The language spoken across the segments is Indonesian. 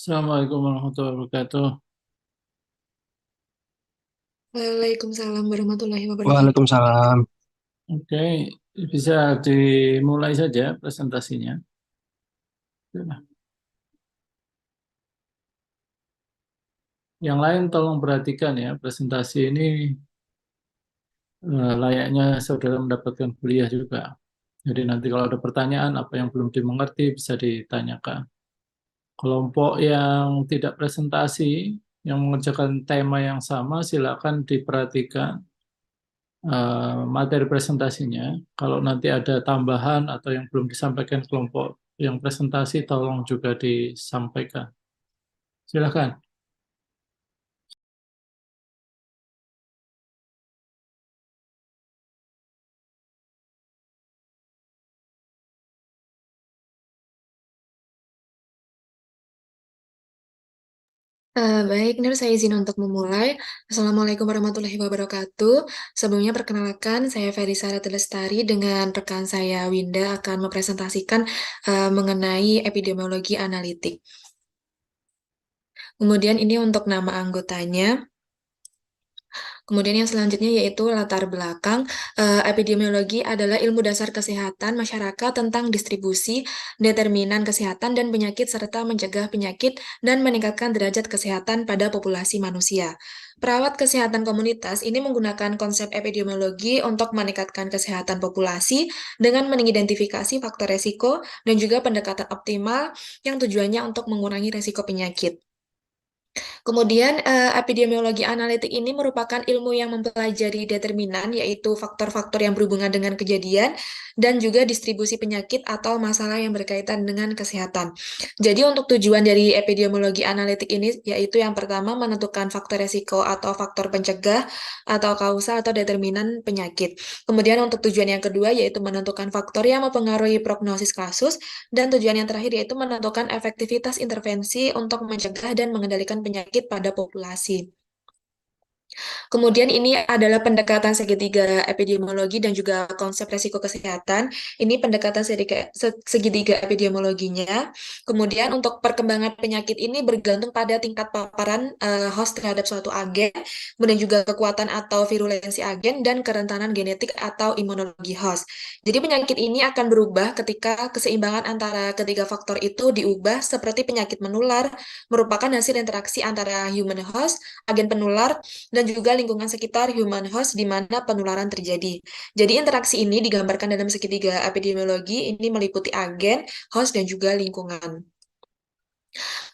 Assalamualaikum warahmatullahi wabarakatuh. Waalaikumsalam warahmatullahi wabarakatuh. Waalaikumsalam. Oke, bisa dimulai saja presentasinya. Yang lain tolong perhatikan ya, presentasi ini layaknya saudara mendapatkan kuliah juga. Jadi nanti kalau ada pertanyaan, apa yang belum dimengerti bisa ditanyakan. Kelompok yang tidak presentasi, yang mengerjakan tema yang sama, silakan diperhatikan materi presentasinya. Kalau nanti ada tambahan atau yang belum disampaikan kelompok yang presentasi, tolong juga disampaikan. Silakan. Baik, Nur, saya izin untuk memulai. Assalamualaikum warahmatullahi wabarakatuh. Sebelumnya perkenalkan, saya Ferisa Ratu Lestari dengan rekan saya Winda akan mempresentasikan mengenai epidemiologi analitik. Kemudian ini untuk nama anggotanya. Kemudian yang selanjutnya yaitu latar belakang. Epidemiologi adalah ilmu dasar kesehatan masyarakat tentang distribusi, determinan kesehatan dan penyakit serta mencegah penyakit dan meningkatkan derajat kesehatan pada populasi manusia. Perawat kesehatan komunitas ini menggunakan konsep epidemiologi untuk meningkatkan kesehatan populasi dengan mengidentifikasi faktor resiko dan juga pendekatan optimal yang tujuannya untuk mengurangi resiko penyakit. Kemudian, epidemiologi analitik ini merupakan ilmu yang mempelajari determinan, yaitu faktor-faktor yang berhubungan dengan kejadian, dan juga distribusi penyakit atau masalah yang berkaitan dengan kesehatan. Jadi, untuk tujuan dari epidemiologi analitik ini, yaitu yang pertama menentukan faktor resiko atau faktor pencegah, atau kausa atau determinan penyakit. Kemudian, untuk tujuan yang kedua, yaitu menentukan faktor yang mempengaruhi prognosis kasus, dan tujuan yang terakhir yaitu menentukan efektivitas intervensi untuk mencegah dan mengendalikan penyakit pada populasi. Kemudian ini adalah pendekatan segitiga epidemiologi dan juga konsep resiko kesehatan. Ini pendekatan segitiga epidemiologinya. Kemudian untuk perkembangan penyakit ini bergantung pada tingkat paparan host terhadap suatu agen, kemudian juga kekuatan atau virulensi agen dan kerentanan genetik atau imunologi host. Jadi penyakit ini akan berubah ketika keseimbangan antara ketiga faktor itu diubah seperti penyakit menular merupakan hasil interaksi antara human host, agen penular, dan juga lingkungan sekitar human host di mana penularan terjadi. Jadi interaksi ini digambarkan dalam segitiga epidemiologi, ini meliputi agen, host, dan juga lingkungan.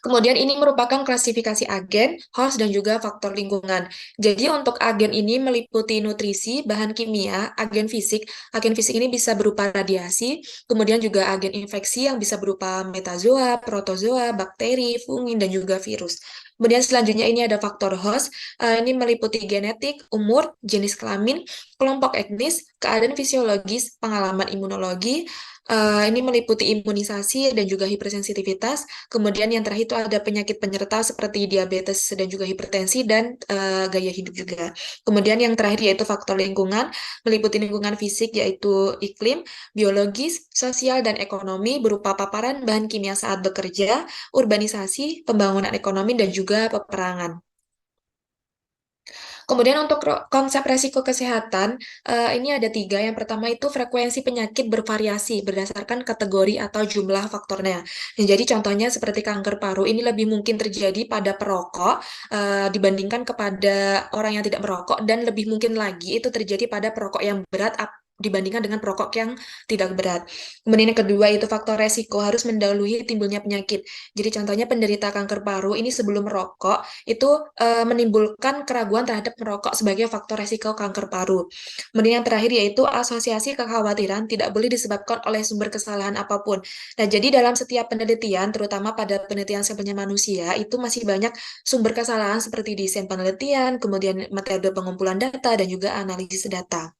Kemudian ini merupakan klasifikasi agen, host, dan juga faktor lingkungan. Jadi untuk agen ini meliputi nutrisi, bahan kimia, agen fisik. Agen fisik ini bisa berupa radiasi, kemudian juga agen infeksi yang bisa berupa metazoa, protozoa, bakteri, fungi, dan juga virus. Kemudian selanjutnya ini ada faktor host, ini meliputi genetik, umur, jenis kelamin, kelompok etnis, keadaan fisiologis, pengalaman imunologi, ini meliputi imunisasi dan juga hipersensitivitas. Kemudian yang terakhir itu ada penyakit penyerta seperti diabetes dan juga hipertensi dan gaya hidup juga. Kemudian yang terakhir yaitu faktor lingkungan, meliputi lingkungan fisik yaitu iklim, biologis, sosial, dan ekonomi berupa paparan bahan kimia saat bekerja, urbanisasi, pembangunan ekonomi, dan juga peperangan. Kemudian untuk konsep resiko kesehatan, ini ada tiga. Yang pertama itu frekuensi penyakit bervariasi berdasarkan kategori atau jumlah faktornya. Nah, jadi contohnya seperti kanker paru ini lebih mungkin terjadi pada perokok dibandingkan kepada orang yang tidak merokok dan lebih mungkin lagi itu terjadi pada perokok yang berat dibandingkan dengan perokok yang tidak berat. Kemudian yang kedua itu faktor resiko harus mendahului timbulnya penyakit. Jadi contohnya penderita kanker paru ini sebelum merokok itu menimbulkan keraguan terhadap merokok sebagai faktor resiko kanker paru. Kemudian yang terakhir yaitu asosiasi kekhawatiran tidak boleh disebabkan oleh sumber kesalahan apapun. Nah, jadi dalam setiap penelitian, terutama pada penelitian sampelnya manusia, itu masih banyak sumber kesalahan seperti desain penelitian, kemudian metode pengumpulan data, dan juga analisis data.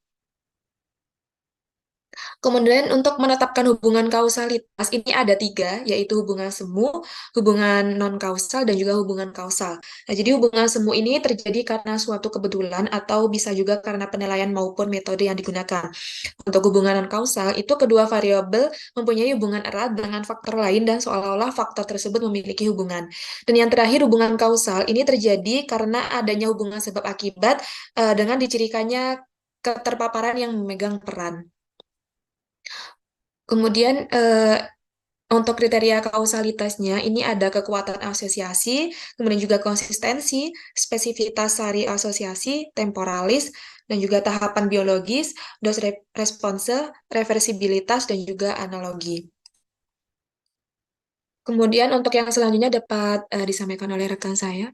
Kemudian untuk menetapkan hubungan kausalitas ini ada tiga, yaitu hubungan semu, hubungan non-kausal, dan juga hubungan kausal. Nah, jadi hubungan semu ini terjadi karena suatu kebetulan atau bisa juga karena penilaian maupun metode yang digunakan. Untuk hubungan non-kausal, itu kedua variabel mempunyai hubungan erat dengan faktor lain dan seolah-olah faktor tersebut memiliki hubungan. Dan yang terakhir, hubungan kausal ini terjadi karena adanya hubungan sebab akibat dengan dicirikannya keterpaparan yang memegang peran. Kemudian untuk kriteria kausalitasnya ini ada kekuatan asosiasi, kemudian juga konsistensi, spesifitas sari asosiasi, temporalis, dan juga tahapan biologis, response, reversibilitas, dan juga analogi. Kemudian untuk yang selanjutnya dapat disampaikan oleh rekan saya.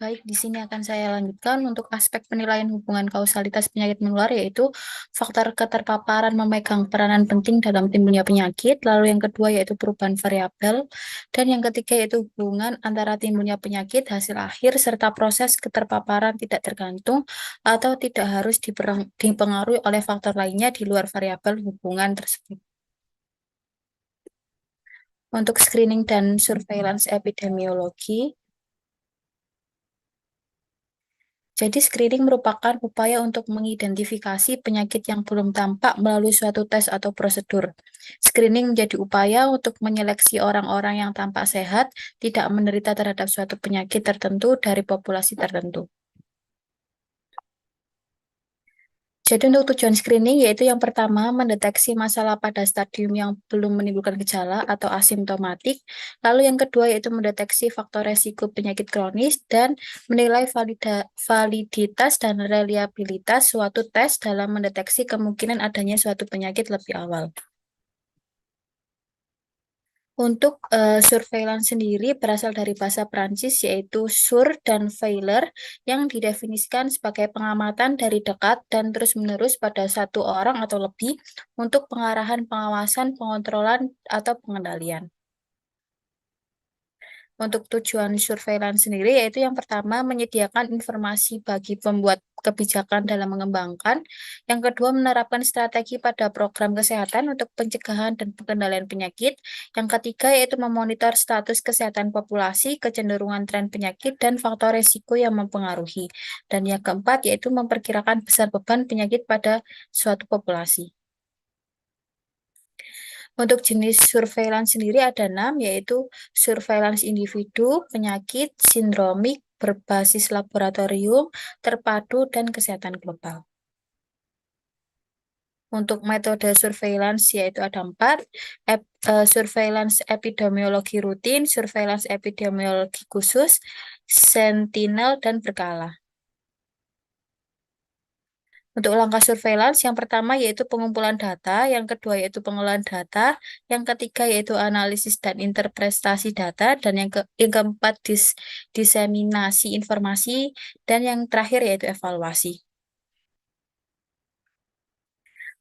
Baik, di sini akan saya lanjutkan untuk aspek penilaian hubungan kausalitas penyakit menular, yaitu faktor keterpaparan memegang peranan penting dalam timbulnya penyakit, lalu yang kedua yaitu perubahan variabel, dan yang ketiga yaitu hubungan antara timbulnya penyakit, hasil akhir, serta proses keterpaparan tidak tergantung atau tidak harus dipengaruhi oleh faktor lainnya di luar variabel hubungan tersebut. Untuk screening dan surveillance epidemiologi, jadi screening merupakan upaya untuk mengidentifikasi penyakit yang belum tampak melalui suatu tes atau prosedur. Screening menjadi upaya untuk menyeleksi orang-orang yang tampak sehat, tidak menderita terhadap suatu penyakit tertentu dari populasi tertentu. Jadi untuk tujuan screening yaitu yang pertama mendeteksi masalah pada stadium yang belum menimbulkan gejala atau asimptomatik. Lalu yang kedua yaitu mendeteksi faktor resiko penyakit kronis dan menilai validitas dan reliabilitas suatu tes dalam mendeteksi kemungkinan adanya suatu penyakit lebih awal. Untuk surveillance sendiri berasal dari bahasa Prancis yaitu sur dan veiller yang didefinisikan sebagai pengamatan dari dekat dan terus-menerus pada satu orang atau lebih untuk pengarahan, pengawasan, pengontrolan, atau pengendalian. Untuk tujuan surveillance sendiri yaitu yang pertama menyediakan informasi bagi pembuat kebijakan dalam mengembangkan, yang kedua menerapkan strategi pada program kesehatan untuk pencegahan dan pengendalian penyakit, yang ketiga yaitu memonitor status kesehatan populasi, kecenderungan tren penyakit dan faktor resiko yang mempengaruhi, dan yang keempat yaitu memperkirakan besar beban penyakit pada suatu populasi. Untuk jenis surveillance sendiri ada 6, yaitu surveillance individu, penyakit, sindromik, berbasis laboratorium, terpadu, dan kesehatan global. Untuk metode surveillance yaitu ada 4, surveillance epidemiologi rutin, surveillance epidemiologi khusus, sentinel, dan berkala. Untuk langkah surveillance, yang pertama yaitu pengumpulan data, yang kedua yaitu pengolahan data, yang ketiga yaitu analisis dan interpretasi data, dan yang keempat diseminasi informasi, dan yang terakhir yaitu evaluasi.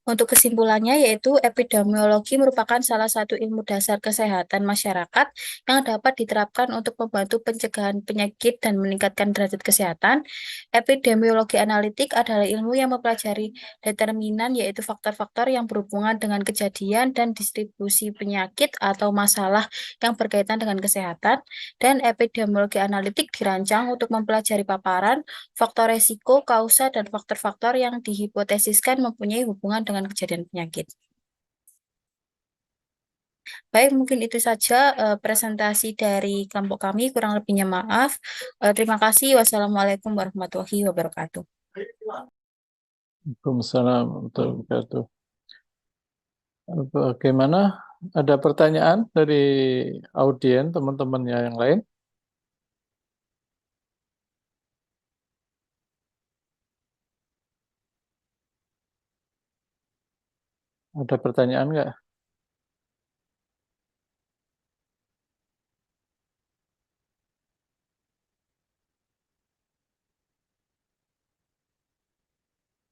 Untuk kesimpulannya, yaitu epidemiologi merupakan salah satu ilmu dasar kesehatan masyarakat yang dapat diterapkan untuk membantu pencegahan penyakit dan meningkatkan derajat kesehatan. Epidemiologi analitik adalah ilmu yang mempelajari determinan, yaitu faktor-faktor yang berhubungan dengan kejadian dan distribusi penyakit atau masalah yang berkaitan dengan kesehatan. Dan epidemiologi analitik dirancang untuk mempelajari paparan, faktor resiko, kausa, dan faktor-faktor yang dihipotesiskan mempunyai hubungan dengan kejadian penyakit. Baik, mungkin itu saja presentasi dari kelompok kami. Kurang lebihnya maaf. Terima kasih. Wassalamualaikum warahmatullahi wabarakatuh. Waalaikumsalam warahmatullahi wabarakatuh. Bagaimana? Ada pertanyaan dari audien, teman-temannya yang lain? Ada pertanyaan nggak?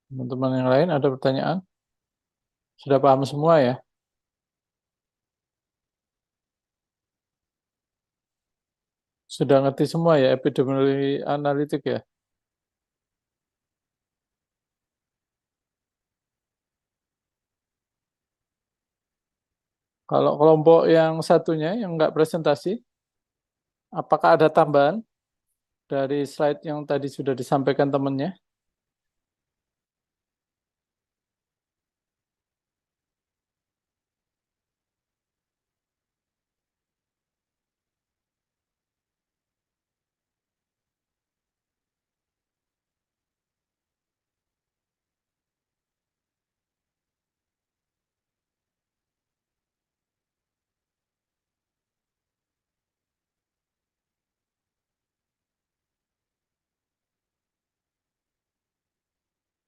Teman-teman yang lain ada pertanyaan? Sudah paham semua ya? Sudah ngerti semua ya epidemiologi analitik ya? Kalau kelompok yang satunya yang nggak presentasi, apakah ada tambahan dari slide yang tadi sudah disampaikan temannya?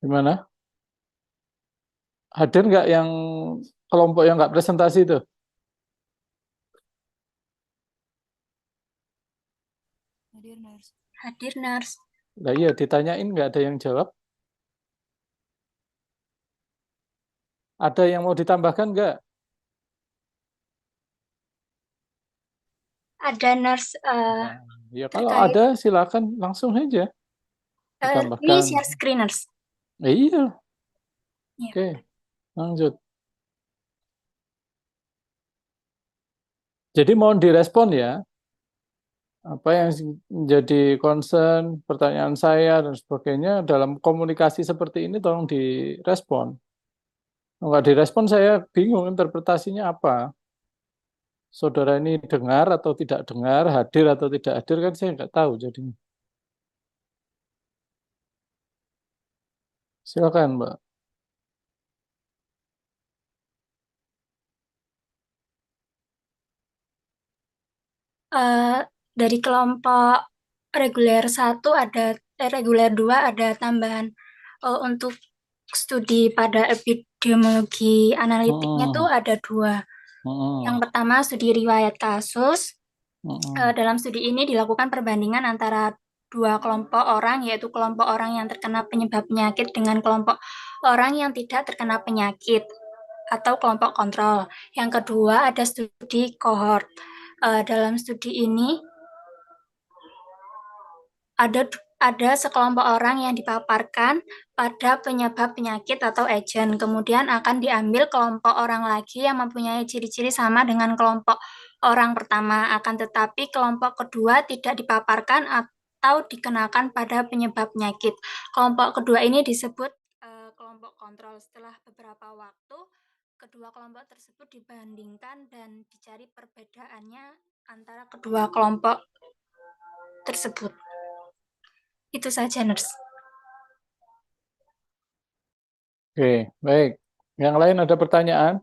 Gimana? Hadir nggak yang kelompok yang nggak presentasi itu? Hadir, Nars. Nah iya, ditanyain nggak ada yang jawab. Ada yang mau ditambahkan nggak? Ada, Nars. Nah, ya kalau Terkait ada silakan langsung aja ini ditambahkan. share screen, Nars. Iya, Ya. oke, lanjut. Jadi mohon direspon ya, apa yang menjadi concern, pertanyaan saya dan sebagainya dalam komunikasi seperti ini tolong direspon. Kalau nggak direspon saya bingung interpretasinya apa. Saudara ini dengar atau tidak dengar, hadir atau tidak hadir kan saya nggak tahu jadinya. Silakan Mbak. Eh, dari kelompok reguler 1 ada reguler 2 ada tambahan untuk studi pada epidemiologi analitiknya tuh Mm-mm. ada 2. Yang Mm-mm. pertama studi riwayat kasus. Mm-mm. Dalam studi ini dilakukan perbandingan antara 2 kelompok orang, yaitu kelompok orang yang terkena penyebab penyakit dengan kelompok orang yang tidak terkena penyakit atau kelompok kontrol. Yang kedua ada studi kohort. Dalam studi ini ada sekelompok orang yang dipaparkan pada penyebab penyakit atau agen. Kemudian akan diambil kelompok orang lagi yang mempunyai ciri-ciri sama dengan kelompok orang pertama. Akan tetapi kelompok kedua tidak dipaparkan atau dikenakan pada penyebab penyakit. Kelompok kedua ini disebut kelompok kontrol. Setelah beberapa waktu, kedua kelompok tersebut dibandingkan dan dicari perbedaannya antara kedua kelompok tersebut. Itu saja, Nurs. Oke, baik. Yang lain ada pertanyaan?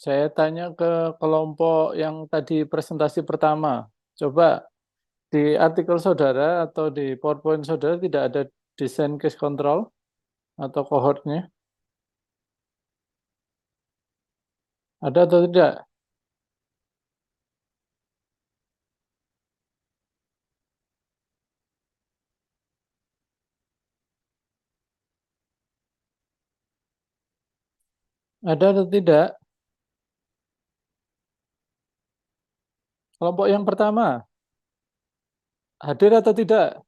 Saya tanya ke kelompok yang tadi presentasi pertama. Coba di artikel saudara atau di PowerPoint saudara tidak ada desain case control atau cohortnya? Ada atau tidak? Ada atau tidak? Kelompok yang pertama, hadir atau tidak?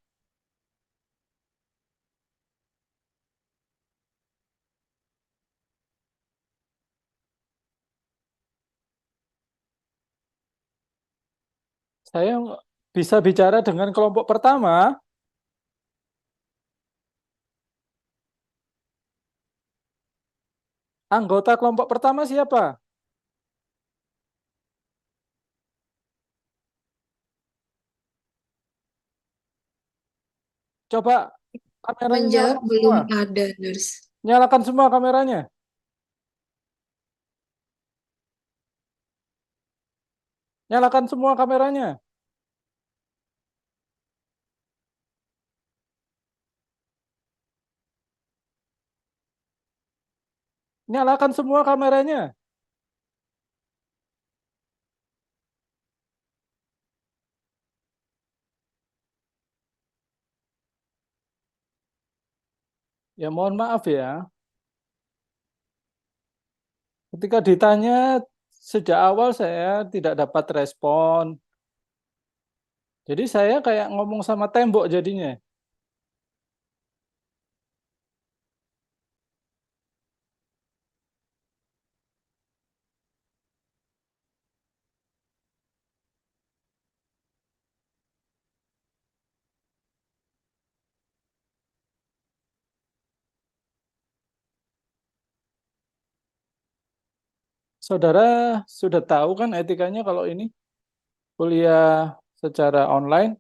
Saya bisa bicara dengan kelompok pertama. Anggota kelompok pertama siapa? Coba kameranya Menjawab nyalakan belum semua. ada, Nurs. Nyalakan semua kameranya. Nyalakan semua kameranya. Nyalakan semua kameranya. Ya mohon maaf ya. Ketika ditanya sejak awal saya tidak dapat respon. Jadi saya kayak ngomong sama tembok jadinya. Saudara sudah tahu kan etikanya kalau ini kuliah secara online?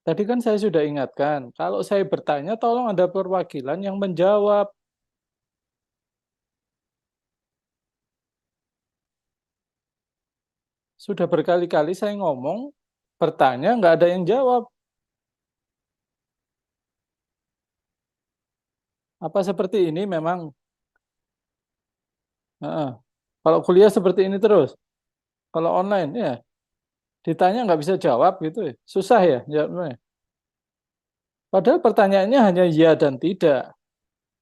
Tadi kan saya sudah ingatkan, kalau saya bertanya tolong ada perwakilan yang menjawab. Sudah berkali-kali saya ngomong, bertanya nggak ada yang jawab. Apa seperti ini memang? Heeh. Kalau kuliah seperti ini terus, kalau online ya ditanya nggak bisa jawab gitu, ya. Susah ya jawabnya. Padahal pertanyaannya hanya ya dan tidak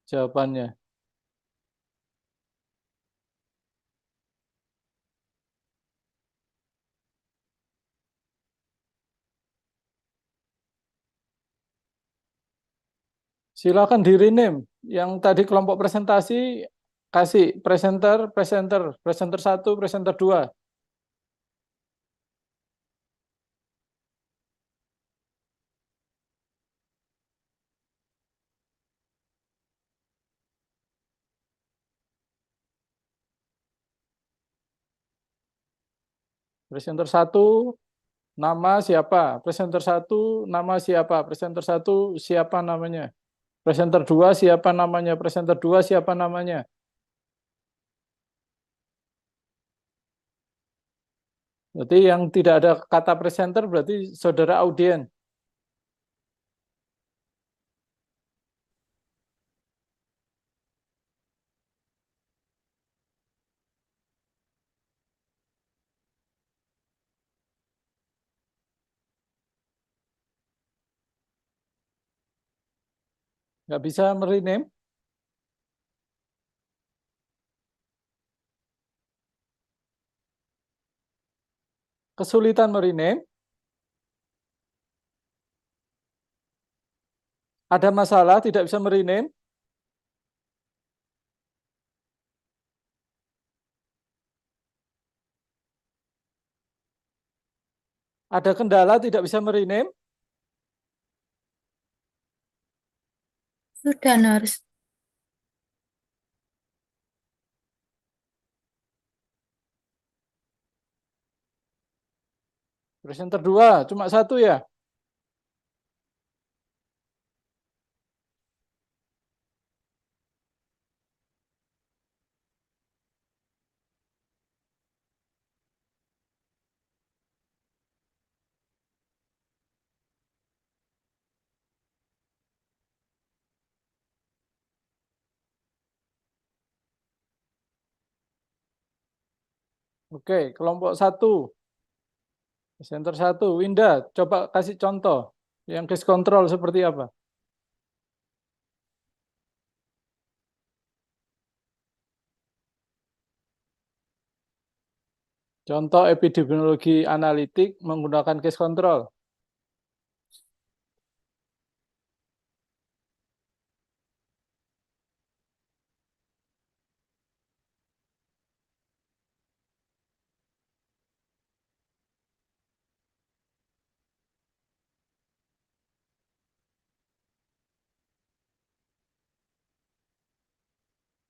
jawabannya. Silakan di rename. Yang tadi kelompok presentasi kasih presenter, presenter, presenter satu, presenter dua. Presenter satu nama siapa? Presenter satu nama siapa? Presenter satu siapa namanya? Presenter dua siapa namanya? Presenter dua siapa namanya? Berarti yang tidak ada kata presenter berarti saudara audien. Nggak bisa merename. Kesulitan merename. Ada masalah tidak bisa merename. Ada kendala tidak bisa merename. Sudah, Nurs. Presenter dua cuma satu ya. Oke, kelompok satu. Presenter satu. Winda, coba kasih contoh. Yang case control seperti apa? Contoh epidemiologi analitik menggunakan case control.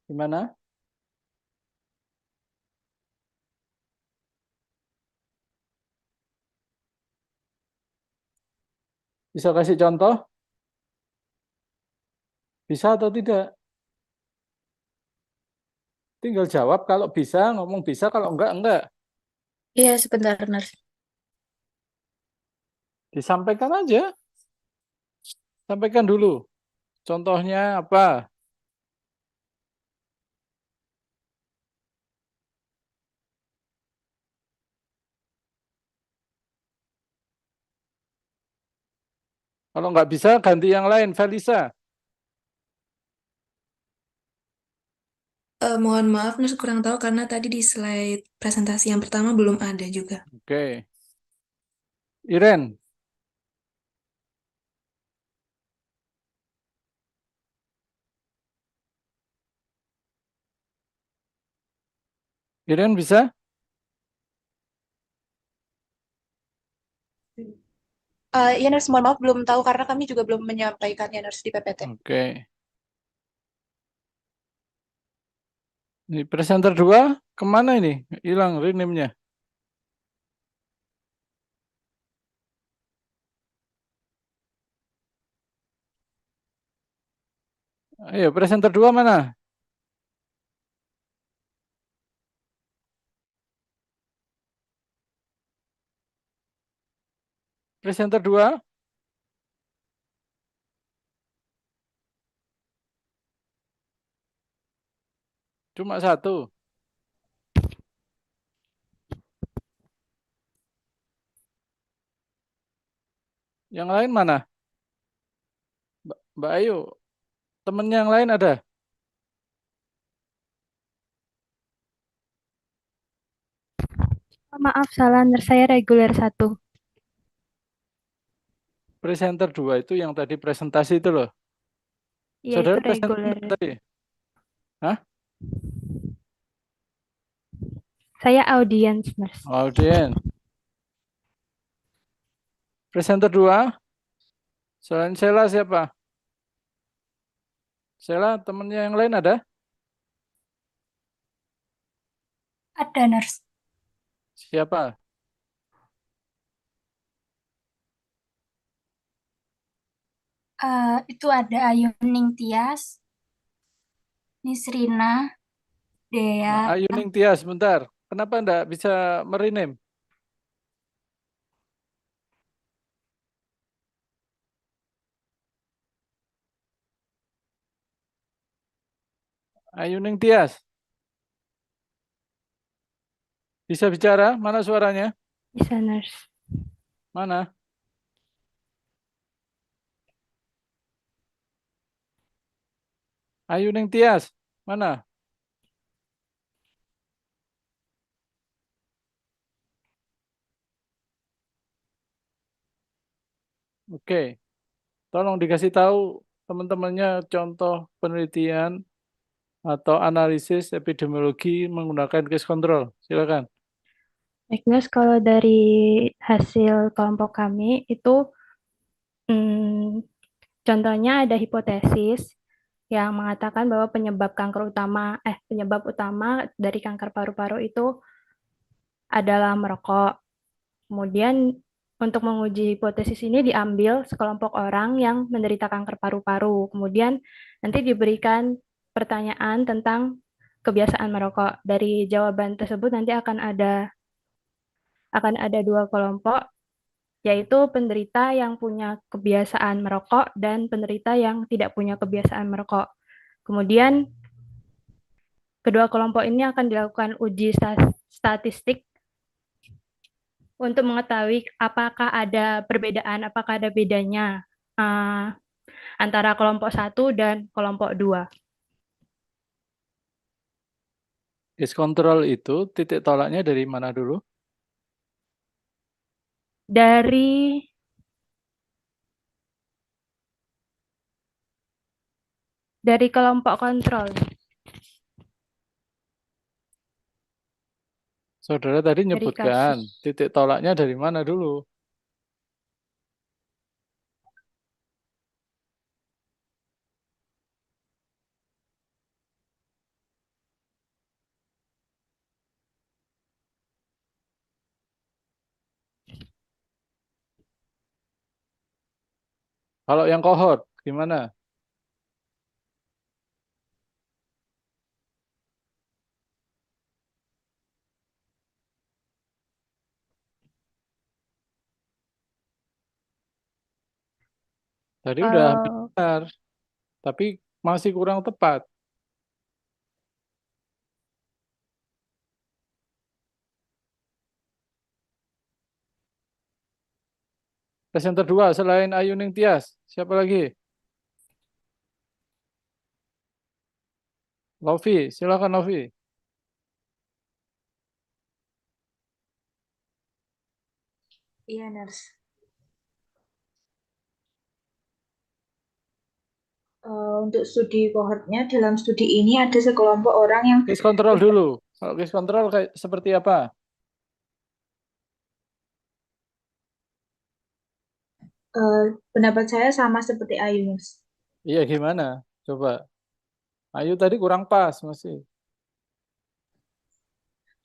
Gimana? Bisa kasih contoh? Bisa atau tidak? Tinggal jawab kalau bisa, ngomong bisa, kalau enggak, enggak. Iya, sebentar, Nurs. Disampaikan aja. Sampaikan dulu. Contohnya apa? Kalau nggak bisa, ganti yang lain. Felisa. Mohon maaf, Nus kurang tahu karena tadi di slide presentasi yang pertama belum ada juga. Oke. Iren. Iren bisa? Ya Nurse, mohon maaf belum tahu karena kami juga belum menyampaikannya Nurse di PPT. Oke. Ini presenter 2 kemana ini? Hilang rename-nya. Ayo, presenter 2 mana? Presenter 2? Cuma 1. Yang lain mana? Mbak Ayu, temennya yang lain ada? Maaf, salah. Saya reguler 1. Presenter 2 itu yang tadi presentasi itu loh. Iya, Saudara itu reguler. presenter tadi? Hah? Saya audiens, Nurse. Audien. Presenter 2? Selain Sheila siapa? Sheila, temennya yang lain ada? Ada, Nurse. Siapa? Itu ada Ayuning Tias, Nisrina, Dea. Ayu Ning Tias, bentar. Kenapa enggak bisa merename? Ayu Ning Tias. Bisa bicara? Mana suaranya? Bisa, Nurse. Mana? Ayu Ning Tias. Mana? Oke. Tolong dikasih tahu teman-temannya contoh penelitian atau analisis epidemiologi menggunakan case control. Silakan. Baik, Nurse, kalau dari hasil kelompok kami itu contohnya ada hipotesis yang mengatakan bahwa penyebab utama dari kanker paru-paru itu adalah merokok. Kemudian untuk menguji hipotesis ini diambil sekelompok orang yang menderita kanker paru-paru. Kemudian nanti diberikan pertanyaan tentang kebiasaan merokok. Dari jawaban tersebut nanti akan ada 2 kelompok, yaitu penderita yang punya kebiasaan merokok dan penderita yang tidak punya kebiasaan merokok. Kemudian kedua kelompok ini akan dilakukan uji statistik untuk mengetahui apakah ada perbedaan, apakah ada bedanya antara kelompok 1 dan kelompok 2. Case control itu titik tolaknya dari mana dulu? Dari kelompok kontrol. Saudara tadi Dari nyebutkan kasus. titik tolaknya dari mana dulu? Kalau yang kohort, gimana? Tadi udah benar, tapi masih kurang tepat. Presenter 2 selain Ayu Ning Tias, siapa lagi? Lovi, silakan Lovi. Iya Nurse. Untuk studi kohortnya, dalam studi ini ada sekelompok orang yang Case control dulu. Kalau case control kayak seperti apa? Pendapat saya sama seperti Ayu, Mas. Iya, gimana? Coba. Ayu tadi kurang pas masih.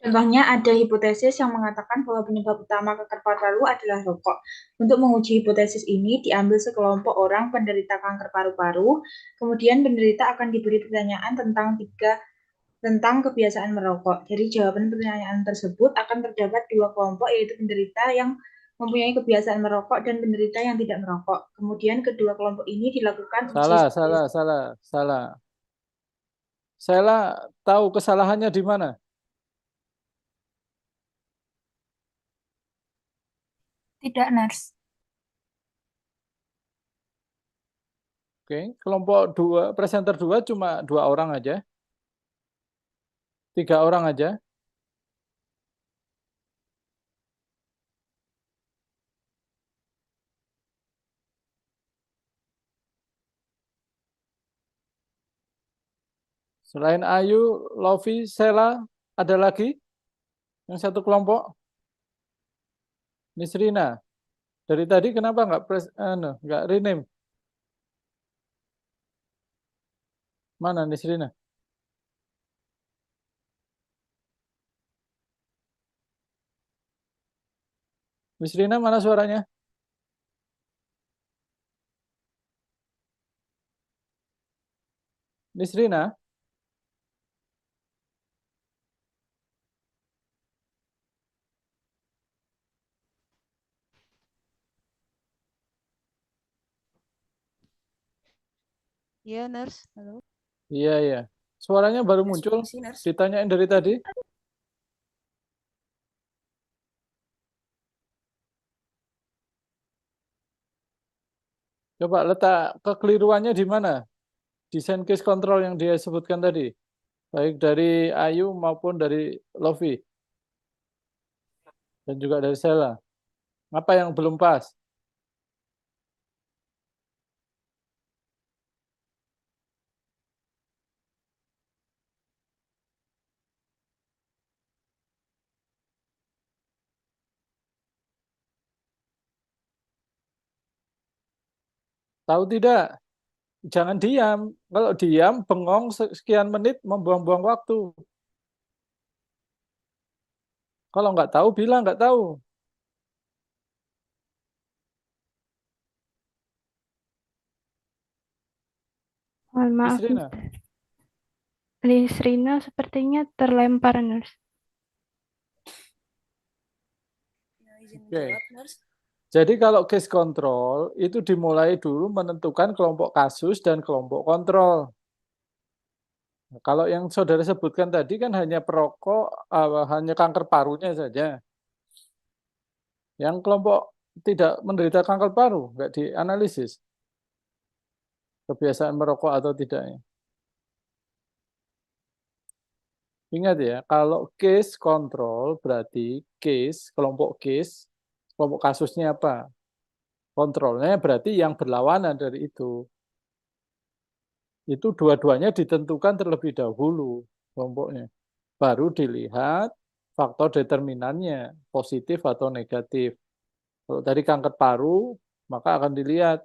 Contohnya ada hipotesis yang mengatakan bahwa penyebab utama kanker paru-paru adalah rokok. Untuk menguji hipotesis ini, diambil sekelompok orang penderita kanker paru-paru, kemudian penderita akan diberi pertanyaan tentang kebiasaan merokok. Dari jawaban pertanyaan tersebut akan terdapat dua kelompok, yaitu penderita yang mempunyai kebiasaan merokok dan penderita yang tidak merokok. Kemudian kedua kelompok ini dilakukan uji Salah, studi. salah, salah, salah. Saya tahu kesalahannya di mana. Tidak, Nurse. Oke, kelompok dua, presenter dua cuma 2 orang aja, 3 orang aja. Selain Ayu, Lovi, Sela, ada lagi yang satu kelompok? Nisrina. Dari tadi kenapa nggak rename? Mana Nisrina? Nisrina mana suaranya? Nisrina? Iya, Nurse. Halo. Iya, iya. Suaranya baru muncul. Ditanyain dari tadi. Coba letak kekeliruannya di mana? Desain case control yang dia sebutkan tadi. Baik dari Ayu maupun dari Lovi. Dan juga dari Sela. Apa yang belum pas? Tahu tidak? Jangan diam. Kalau diam, bengong sekian menit, membuang-buang waktu. Kalau nggak tahu, bilang nggak tahu. Mohon maaf, Nisrina. Nisrina sepertinya terlempar, Nurse. Izin Oke. jawab, Nurse. Jadi kalau case control itu dimulai dulu menentukan kelompok kasus dan kelompok kontrol. Nah, kalau yang saudara sebutkan tadi kan hanya perokok, hanya kanker parunya saja. Yang kelompok tidak menderita kanker paru, nggak dianalisis kebiasaan merokok atau tidaknya. Ingat ya, kalau case control berarti kelompok kasusnya apa? Kontrolnya berarti yang berlawanan dari itu. Itu dua-duanya ditentukan terlebih dahulu kelompoknya. Baru dilihat faktor determinannya, positif atau negatif. Kalau tadi kanker paru, maka akan dilihat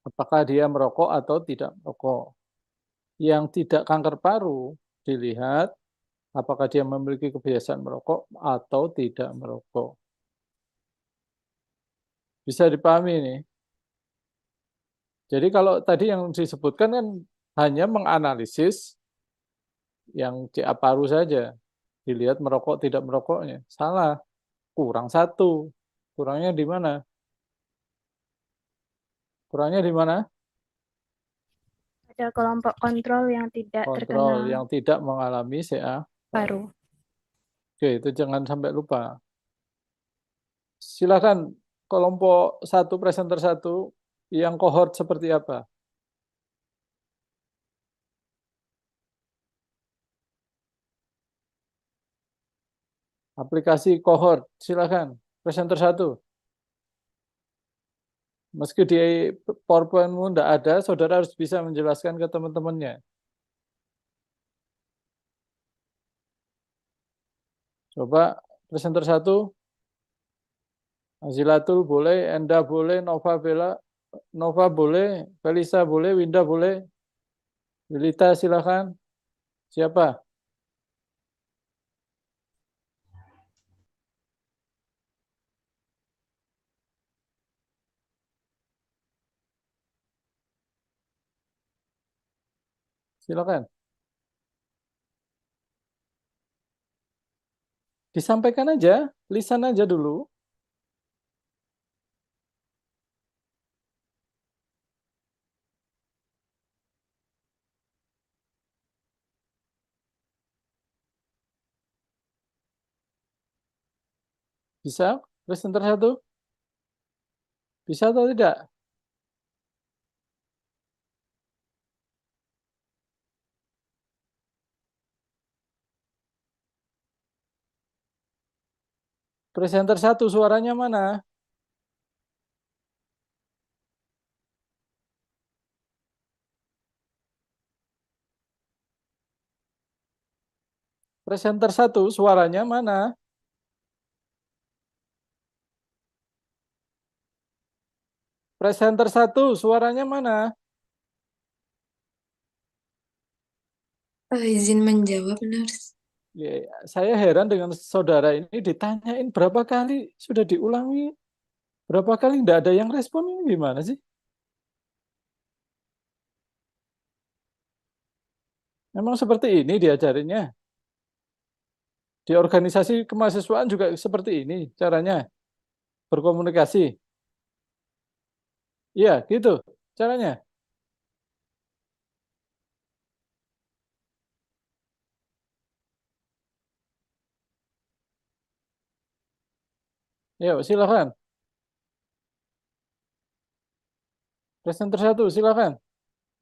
apakah dia merokok atau tidak merokok. Yang tidak kanker paru, dilihat apakah dia memiliki kebiasaan merokok atau tidak merokok. Bisa dipahami ini. Jadi kalau tadi yang disebutkan kan hanya menganalisis yang CA paru saja. Dilihat merokok tidak merokoknya. Salah. Kurang satu. Kurangnya di mana? Kurangnya di mana? Ada kelompok kontrol yang tidak Kontrol terkena yang tidak mengalami CA paru. paru. Oke, itu jangan sampai lupa. Silakan kelompok satu, presenter satu, yang cohort seperti apa? Aplikasi cohort, silakan. Presenter satu. Meski di PowerPoint-mu tidak ada, saudara harus bisa menjelaskan ke teman-temannya. Coba presenter satu. Azilatul boleh, Enda boleh, Nova boleh, Felisa boleh, Winda boleh. Wilita silakan. Siapa? Silakan. Disampaikan aja, lisan aja dulu. Bisa? Presenter 1? Bisa atau tidak? Presenter 1 suaranya mana? Presenter 1 suaranya mana? Presenter 1 suaranya mana? Izin menjawab, Nurse. Ya, saya heran dengan saudara ini ditanyain berapa kali, sudah diulangi berapa kali, tidak ada yang respon, ini gimana sih? Memang seperti ini diajarinnya. Di organisasi kemahasiswaan juga seperti ini caranya berkomunikasi. Iya, gitu caranya. Ya, silakan. Presenter 1 silakan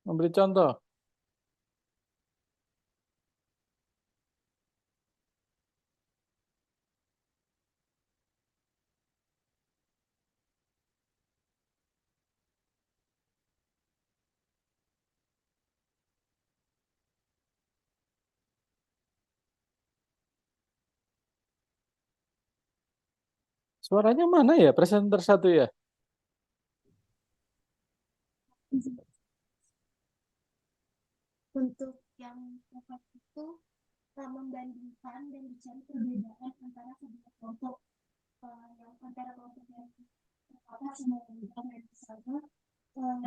memberi contoh. Suaranya mana ya presenter 1 ya? Untuk yang dapat itu membandingkan dan dicari perbedaan antara kedua kelompok yang antara kelompok yang apa semua yang sama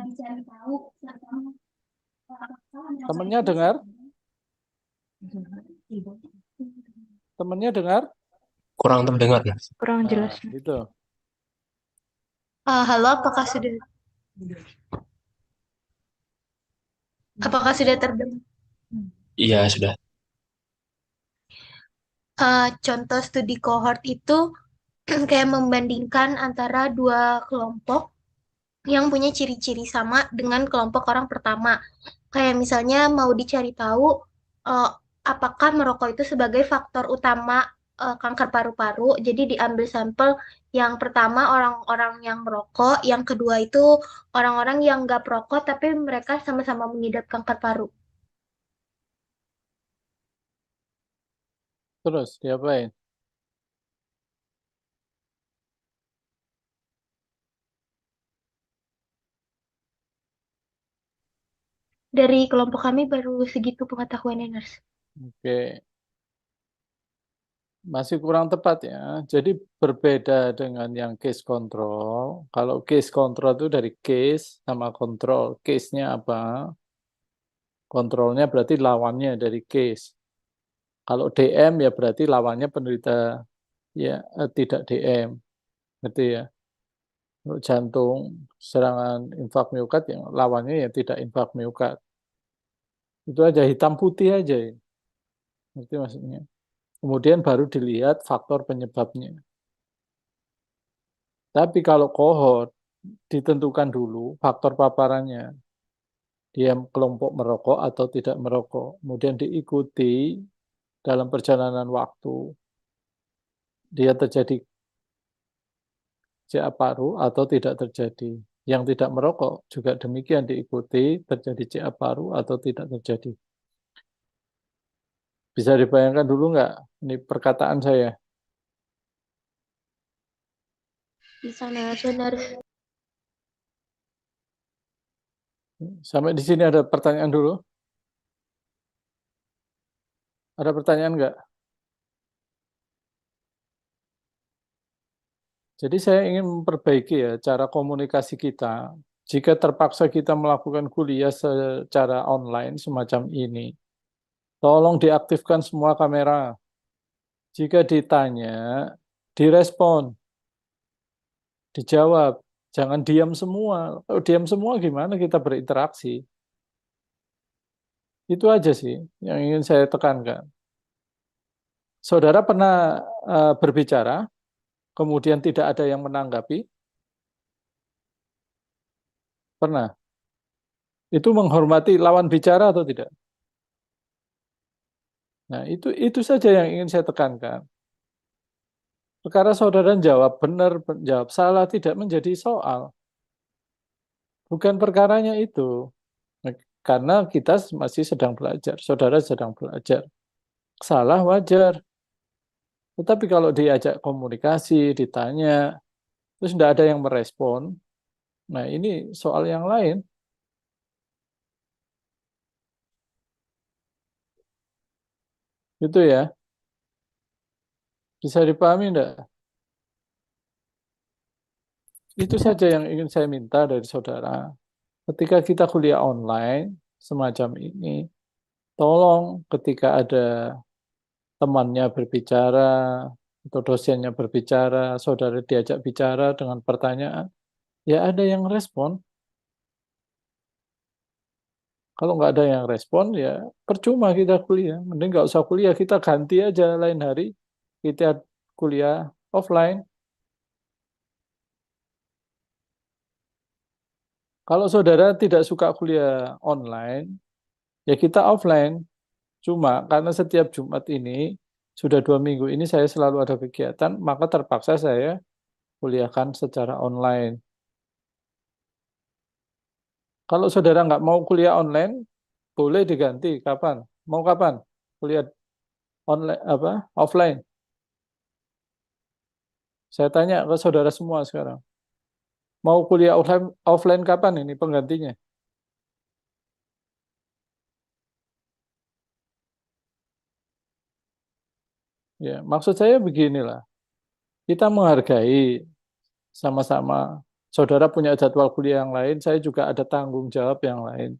dicari tahu tentang apakah Temennya dengar? Temennya dengar? Kurang terdengar, Mas. Kurang jelas. Gitu. halo, apakah sudah terdengar? Iya, sudah. Contoh studi cohort itu kayak membandingkan antara dua kelompok yang punya ciri-ciri sama dengan kelompok orang pertama. Kayak misalnya mau dicari tahu eh, apakah merokok itu sebagai faktor utama kanker paru-paru. Jadi diambil sampel yang pertama orang-orang yang merokok, yang kedua itu orang-orang yang nggak perokok tapi mereka sama-sama mengidap kanker paru. Terus diapain? Dari kelompok kami baru segitu pengetahuannya, Nurse. Oke. Masih kurang tepat ya. Jadi berbeda dengan yang case control. Kalau case control itu dari case sama kontrol. Case-nya apa? Kontrolnya berarti lawannya dari case. Kalau DM ya berarti lawannya penderita ya tidak DM. Gitu ya. Untuk jantung, serangan infak miokard yang lawannya ya tidak infak miokard. Itu aja hitam putih aja ya. Ngerti maksudnya. Kemudian baru dilihat faktor penyebabnya. Tapi kalau kohort ditentukan dulu faktor paparannya. Dia kelompok merokok atau tidak merokok. Kemudian diikuti dalam perjalanan waktu. Dia terjadi CA paru atau tidak terjadi. Yang tidak merokok juga demikian diikuti terjadi CA paru atau tidak terjadi. Bisa dibayangkan dulu nggak? Ini perkataan saya. Bisa nurse, benar. Sampai di sini ada pertanyaan dulu? Ada pertanyaan nggak? Jadi saya ingin memperbaiki ya cara komunikasi kita. Jika terpaksa kita melakukan kuliah secara online semacam ini, tolong diaktifkan semua kamera. Jika ditanya, direspon, dijawab. Jangan diam semua. Kalau diam semua gimana kita berinteraksi? Itu aja sih yang ingin saya tekankan. Saudara pernah berbicara, kemudian tidak ada yang menanggapi? Pernah? Itu menghormati lawan bicara atau tidak? Nah, itu saja yang ingin saya tekankan. Perkara saudara jawab benar, jawab salah, tidak menjadi soal. Bukan perkaranya itu. Karena kita masih sedang belajar, saudara sedang belajar. Salah wajar. Tetapi kalau diajak komunikasi, ditanya, terus tidak ada yang merespon, nah ini soal yang lain. Itu ya. Bisa dipahami enggak? Itu saja yang ingin saya minta dari saudara. Ketika kita kuliah online, semacam ini, tolong ketika ada temannya berbicara, atau dosennya berbicara, saudara diajak bicara dengan pertanyaan, ya ada yang respon. Kalau nggak ada yang respon, ya percuma kita kuliah. Mending nggak usah kuliah, kita ganti aja lain hari, kita kuliah offline. Kalau saudara tidak suka kuliah online, ya kita offline. Cuma karena setiap Jumat ini, sudah 2 minggu ini saya selalu ada kegiatan, maka terpaksa saya kuliahkan secara online. Kalau saudara nggak mau kuliah online, boleh diganti. Kapan? Mau kapan? Kuliah online apa? Offline. Saya tanya ke saudara semua sekarang. Mau kuliah offline kapan ini penggantinya? Ya, maksud saya beginilah. Kita menghargai sama-sama. Saudara punya jadwal kuliah yang lain, saya juga ada tanggung jawab yang lain,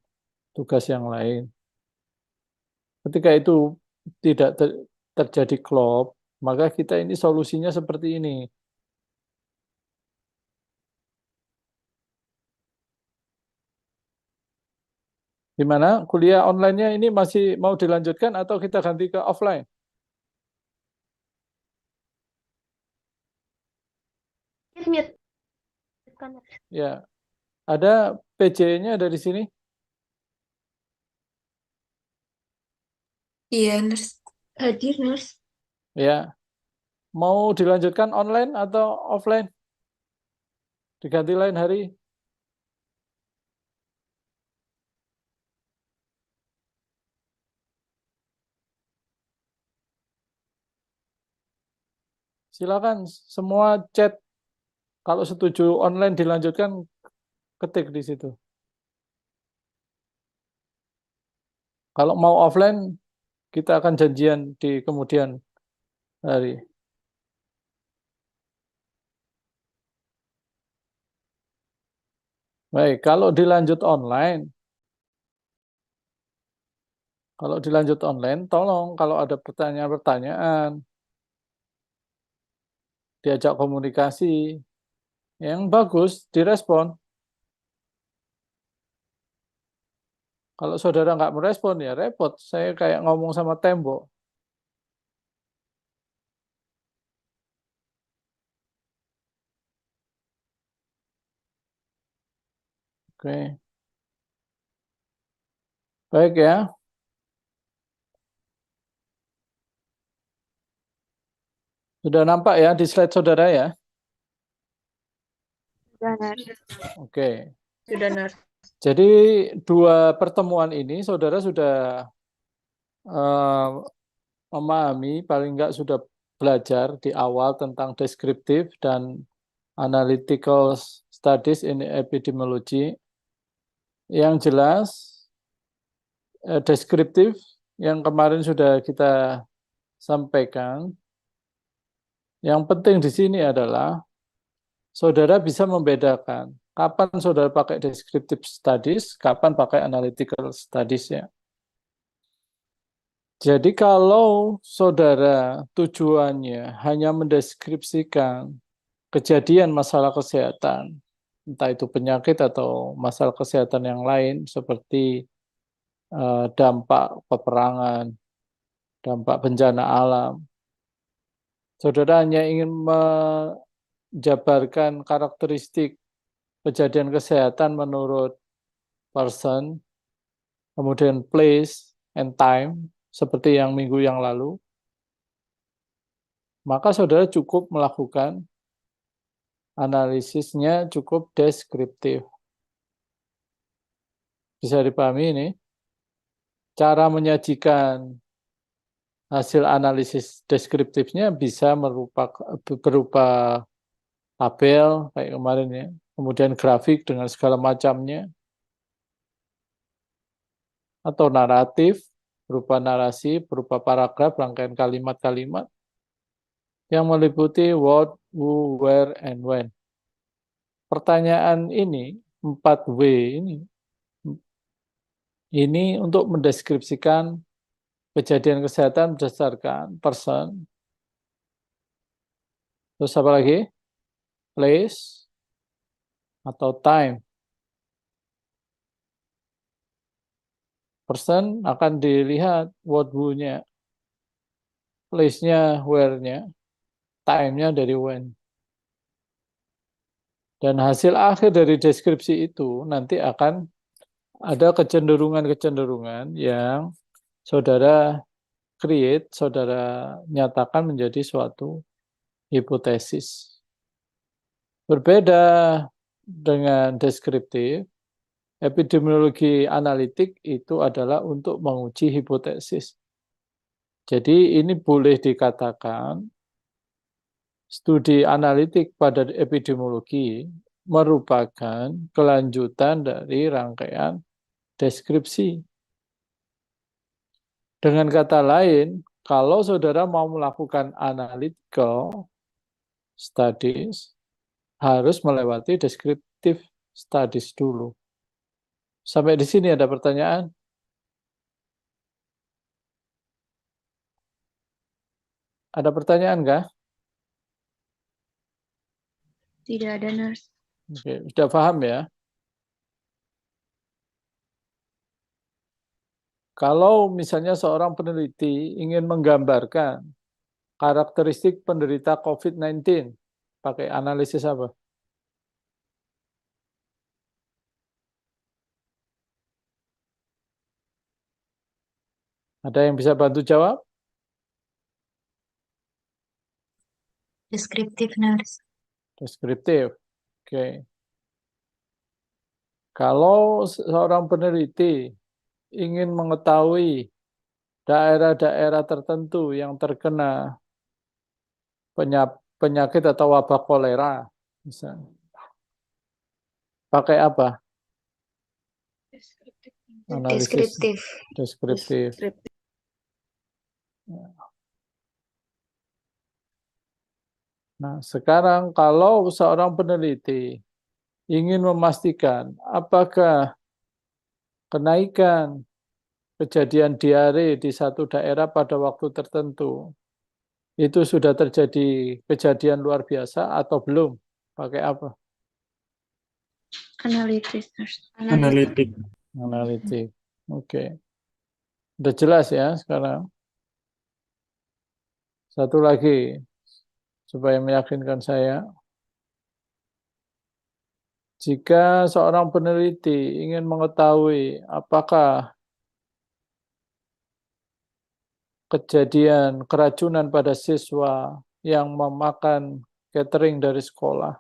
tugas yang lain. Ketika itu tidak terjadi klop, maka kita ini solusinya seperti ini. Gimana? Kuliah online-nya ini masih mau dilanjutkan atau kita ganti ke offline? Mute. Ya, ada PJ-nya dari sini? Iya, nurse. Hadir, nurse. Ya, mau dilanjutkan online atau offline? Diganti lain hari? Silakan semua chat. Kalau setuju online dilanjutkan, ketik di situ. Kalau mau offline, kita akan janjian di kemudian hari. Baik, kalau dilanjut online, tolong kalau ada pertanyaan-pertanyaan, diajak komunikasi, yang bagus, direspon. Kalau saudara nggak merespon, ya repot. Saya kayak ngomong sama tembok. Oke. Baik ya. Sudah nampak ya di slide saudara ya? Sudah, nurse. Oke. Sudah, nurse. Jadi 2 pertemuan ini saudara sudah memahami, paling nggak sudah belajar di awal tentang deskriptif dan Analytical Studies in Epidemiology. Yang jelas, deskriptif yang kemarin sudah kita sampaikan. Yang penting di sini adalah saudara bisa membedakan kapan saudara pakai descriptive studies, kapan pakai analytical studies ya. Jadi kalau saudara tujuannya hanya mendeskripsikan kejadian masalah kesehatan, entah itu penyakit atau masalah kesehatan yang lain seperti dampak peperangan, dampak bencana alam, saudara hanya ingin menjabarkan karakteristik kejadian kesehatan menurut person, kemudian place and time, seperti yang minggu yang lalu, maka saudara cukup melakukan analisisnya cukup deskriptif. Bisa dipahami ini? Cara menyajikan hasil analisis deskriptifnya bisa berupa tabel kayak kemarin ya, kemudian grafik dengan segala macamnya, atau naratif berupa narasi, berupa paragraf, rangkaian kalimat-kalimat yang meliputi what, who, where, and when. Pertanyaan ini, 4W ini untuk mendeskripsikan kejadian kesehatan berdasarkan person. Terus apa lagi? Place atau time. Person akan dilihat what, who-nya, place-nya, where-nya, time-nya dari when. Dan hasil akhir dari deskripsi itu nanti akan ada kecenderungan-kecenderungan yang saudara create, saudara nyatakan menjadi suatu hipotesis. Berbeda dengan deskriptif, epidemiologi analitik itu adalah untuk menguji hipotesis. Jadi ini boleh dikatakan studi analitik pada epidemiologi merupakan kelanjutan dari rangkaian deskripsi. Dengan kata lain, kalau saudara mau melakukan analytical studies, harus melewati descriptive studies dulu. Sampai di sini ada pertanyaan? Ada pertanyaan kah? Tidak ada, Nurse. Oke, sudah paham ya? Kalau misalnya seorang peneliti ingin menggambarkan karakteristik penderita COVID-19, pakai analisis apa? Ada yang bisa bantu jawab? Deskriptif, Nurse. Deskriptif. Oke. Kalau seorang peneliti ingin mengetahui daerah-daerah tertentu yang terkena penyakit atau wabah kolera, misalnya, pakai apa? Analisis deskriptif. Nah, sekarang kalau seorang peneliti ingin memastikan apakah kenaikan kejadian diare di satu daerah pada waktu tertentu itu sudah terjadi kejadian luar biasa atau belum, pakai apa? Analitis, Nurse. Analitik. Oke. Udah jelas ya sekarang. Satu lagi, supaya meyakinkan saya. Jika seorang peneliti ingin mengetahui apakah kejadian keracunan pada siswa yang memakan catering dari sekolah,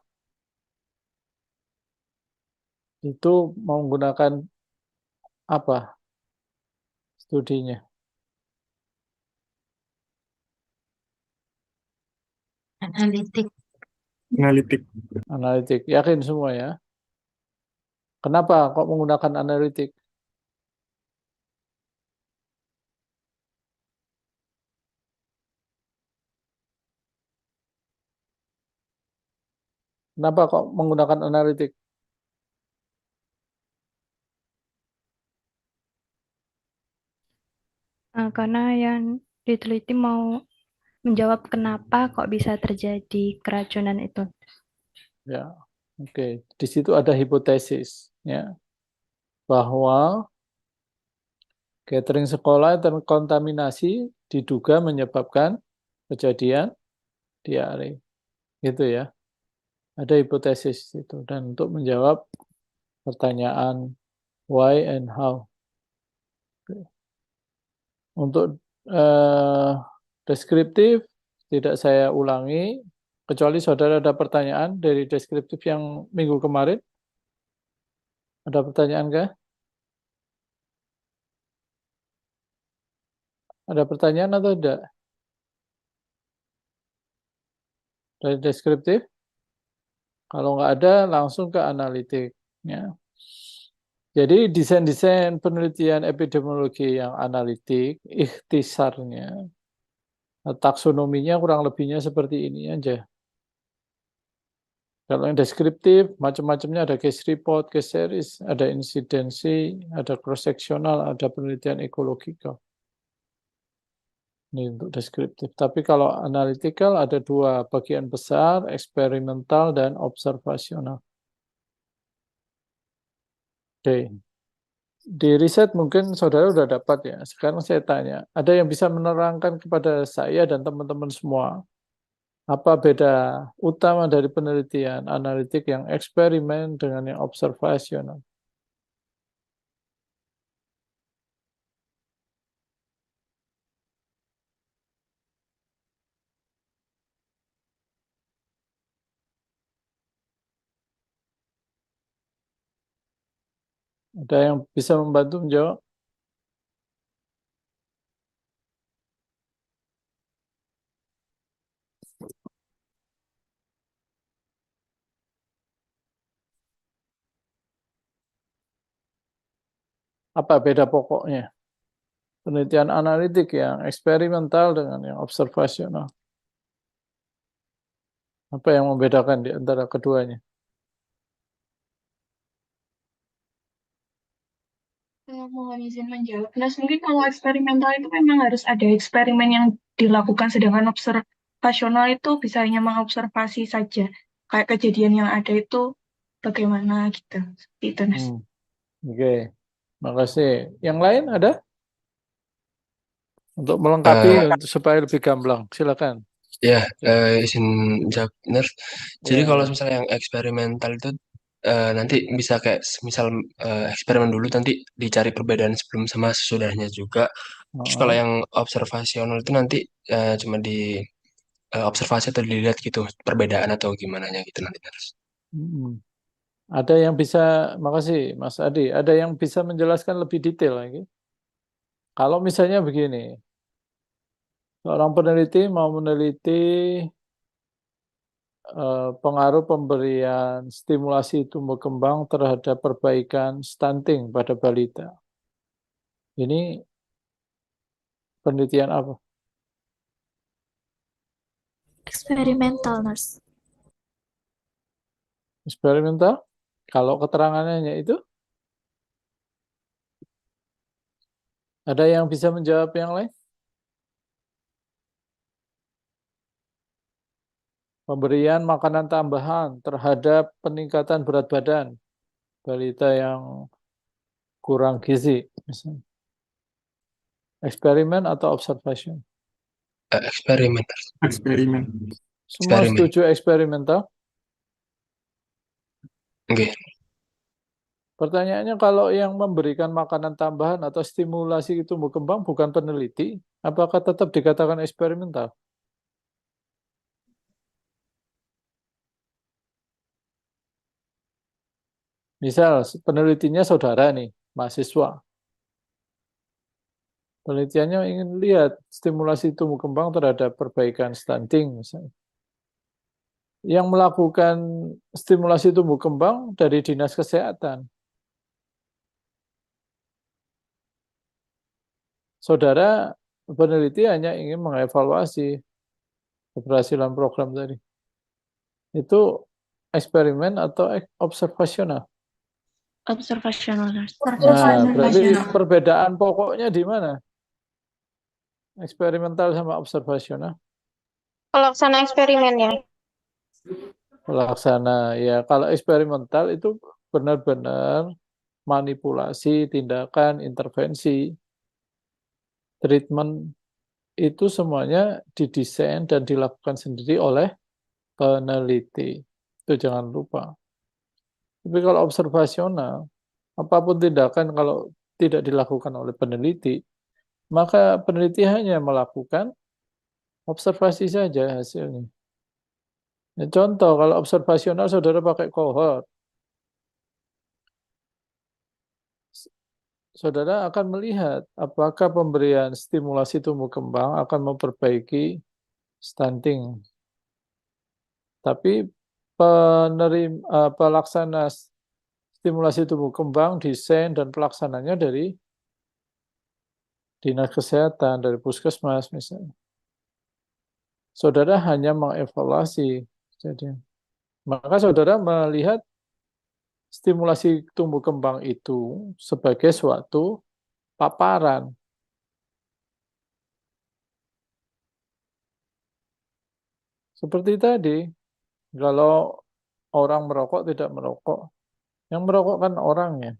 itu menggunakan apa studinya? Analitik. Analitik. Analitik. Yakin semua ya? Kenapa kok menggunakan analitik? Kenapa kok menggunakan analitik? Karena yang diteliti mau menjawab kenapa kok bisa terjadi keracunan itu. Ya, oke. Di situ ada hipotesis, ya, bahwa catering sekolah terkontaminasi diduga menyebabkan kejadian diare, gitu ya. Ada hipotesis itu, dan untuk menjawab pertanyaan why and how. Untuk deskriptif tidak saya ulangi, kecuali saudara ada pertanyaan dari deskriptif yang minggu kemarin. Ada pertanyaan kah? Ada pertanyaan atau tidak? Dari deskriptif? Kalau nggak ada, langsung ke analitik. Ya. Jadi desain-desain penelitian epidemiologi yang analitik, ikhtisarnya, taksonominya kurang lebihnya seperti ini aja. Kalau yang deskriptif, macam-macamnya ada case report, case series, ada insidensi, ada cross-sectional, ada penelitian ekologikal. Ini untuk deskriptif. Tapi kalau analytical ada dua bagian besar, eksperimental dan observasional. Oke. Di riset mungkin saudara sudah dapat ya. Sekarang saya tanya, ada yang bisa menerangkan kepada saya dan teman-teman semua, apa beda utama dari penelitian analitik yang eksperimen dengan yang observasional? Ada yang bisa membantu menjawab? Apa beda pokoknya? Penelitian analitik yang eksperimental dengan yang observasional. Apa yang membedakan di antara keduanya? Mohon izin menjawab. Nah, mungkin kalau eksperimental itu memang harus ada eksperimen yang dilakukan, sedangkan observasional itu bisa hanya mengobservasi saja. Kayak kejadian yang ada itu bagaimana gitu. Seperti itu, Mas. Oke, makasih. Yang lain ada? Untuk melengkapi supaya lebih gamblang. Silakan. Ya, izin jawab, Nurse. Jadi Ya, kalau ya. misalnya yang eksperimental itu nanti bisa kayak misal eksperimen dulu nanti dicari perbedaan sebelum sama sesudahnya juga. Terus kalau yang observasional itu nanti cuma di observasi atau dilihat gitu perbedaan atau gimana gitu nanti Nurse. Ada yang bisa, makasih Mas Adi, ada yang bisa menjelaskan lebih detail lagi? Kalau misalnya begini, seorang peneliti mau meneliti pengaruh pemberian stimulasi tumbuh kembang terhadap perbaikan stunting pada balita. Ini penelitian apa? Eksperimental, Nurse. Eksperimental? Kalau keterangannya itu? Ada yang bisa menjawab yang lain? Pemberian makanan tambahan terhadap peningkatan berat badan balita yang kurang gizi, misalnya. Eksperimen atau observation? Eksperimen. Eksperimen. Semua Eksperimen. setuju eksperimental? Oke. Pertanyaannya, kalau yang memberikan makanan tambahan atau stimulasi tumbuh kembang bukan peneliti, apakah tetap dikatakan eksperimental? Misal penelitinya saudara nih, mahasiswa. Penelitiannya ingin lihat stimulasi tumbuh kembang terhadap perbaikan stunting misalnya. yang melakukan stimulasi tumbuh kembang dari Dinas Kesehatan. Saudara peneliti hanya ingin mengevaluasi keberhasilan program tadi. Itu eksperimen atau observasional? Observational, Nurse. Nah, berarti perbedaan pokoknya di mana? Eksperimental sama observasional? Pelaksana eksperimennya. Pelaksana, ya kalau eksperimental itu benar-benar manipulasi, tindakan, intervensi, treatment, itu semuanya didesain dan dilakukan sendiri oleh peneliti. Itu jangan lupa. Tapi kalau observasional, apapun tindakan kalau tidak dilakukan oleh peneliti, maka peneliti hanya melakukan observasi saja hasilnya. Ya, contoh, kalau observasional saudara pakai kohort, saudara akan melihat apakah pemberian stimulasi tumbuh kembang akan memperbaiki stunting. Tapi pelaksana stimulasi tumbuh kembang, desain, dan pelaksananya dari Dinas Kesehatan, dari Puskesmas misalnya. Saudara hanya mengevaluasi. Jadi, maka saudara melihat stimulasi tumbuh kembang itu sebagai suatu paparan. Seperti tadi, kalau orang merokok tidak merokok, yang merokok kan orangnya.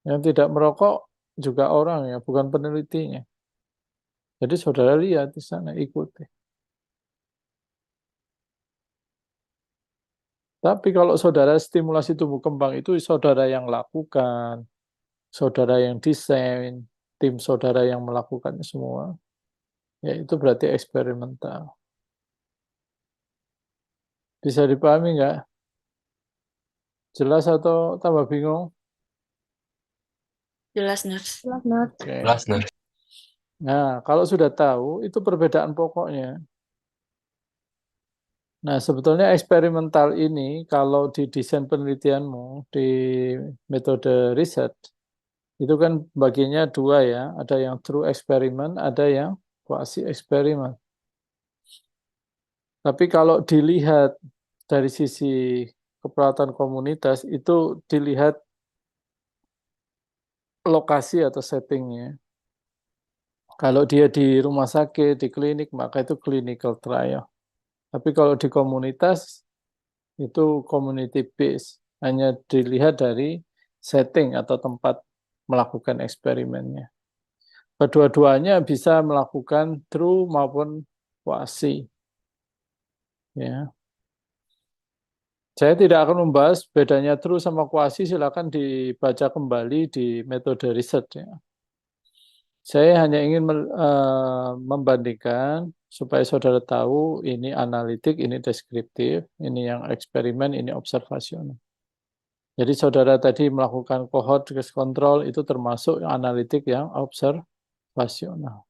Yang tidak merokok juga orang ya, bukan penelitinya. Jadi saudara lihat di sana, ikuti. Tapi kalau saudara stimulasi tumbuh kembang itu saudara yang lakukan, saudara yang desain, tim saudara yang melakukannya semua, ya itu berarti eksperimental. Bisa dipahami nggak? Jelas atau tambah bingung? Jelas, Nurse. Oke. Jelas, Nurse. Nah, kalau sudah tahu, itu perbedaan pokoknya. Nah, sebetulnya eksperimental ini, kalau di desain penelitianmu, di metode riset, itu kan bagiannya dua ya, ada yang true eksperimen, ada yang quasi eksperimen. Tapi kalau dilihat dari sisi keperawatan komunitas, itu dilihat lokasi atau settingnya. Kalau dia di rumah sakit, di klinik, maka itu clinical trial. Tapi kalau di komunitas, itu community based. Hanya dilihat dari setting atau tempat melakukan eksperimennya. Kedua-duanya bisa melakukan true maupun quasi. Ya. Saya tidak akan membahas bedanya true sama quasi, silakan dibaca kembali di metode riset. Ya. Saya hanya ingin membandingkan supaya saudara tahu ini analitik, ini deskriptif, ini yang eksperimen, ini observasional. Jadi saudara tadi melakukan cohort case control itu termasuk yang analitik, yang observasional.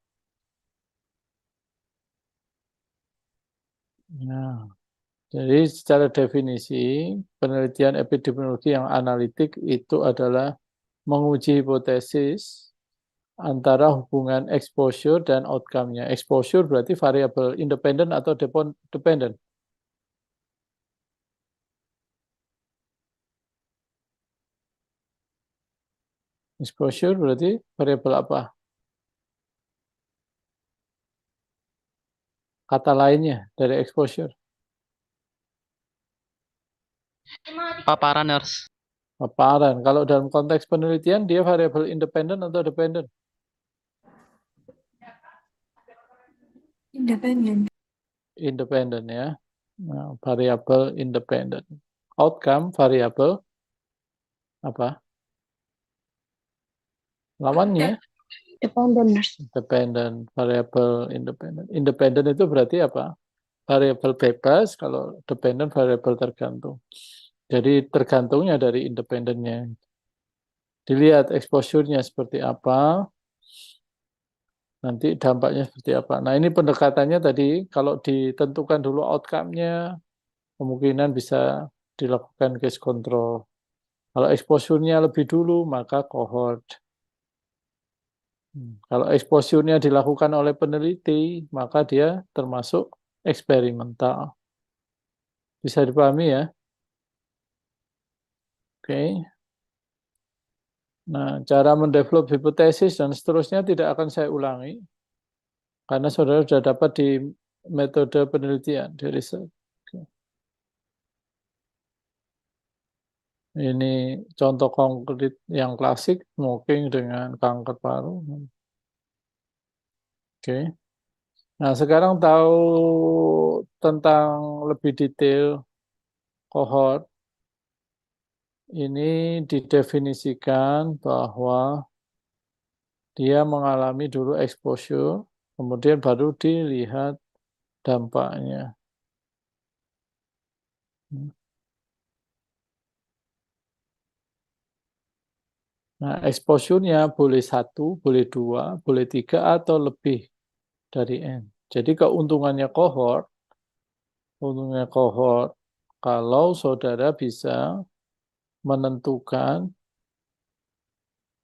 Nah, jadi secara definisi penelitian epidemiologi yang analitik itu adalah menguji hipotesis antara hubungan exposure dan outcome-nya. Exposure berarti variabel independen atau dependent. Exposure berarti variabel apa? Kata lainnya dari exposure. Paparan, Nurse. Paparan. Kalau dalam konteks penelitian dia variabel independen atau dependent? Independen. Independen ya. Nah, variabel independen. Outcome variabel apa? Lawannya? Dependent, Nurse. Dependent, variabel independen. Independen itu berarti apa? Variabel bebas, kalau dependent variabel tergantung. Jadi tergantungnya dari independennya. Dilihat exposure-nya seperti apa. nanti dampaknya seperti apa. Nah, ini pendekatannya tadi, kalau ditentukan dulu outcome-nya, kemungkinan bisa dilakukan case control. Kalau exposure-nya lebih dulu, maka cohort. Kalau exposure-nya dilakukan oleh peneliti, maka dia termasuk eksperimental. Bisa dipahami ya? Oke. Nah, cara mendevelop hipotesis dan seterusnya tidak akan saya ulangi. Karena saudara sudah dapat di metode penelitian, di riset. Oke. Ini contoh konkret yang klasik, smoking dengan kanker paru. Oke. Nah, sekarang tahu tentang lebih detail cohort. Ini didefinisikan bahwa dia mengalami dulu exposure, kemudian baru dilihat dampaknya. Nah, exposure-nya boleh 1, boleh 2, boleh 3, atau lebih dari N. Jadi keuntungannya cohort kalau saudara bisa menentukan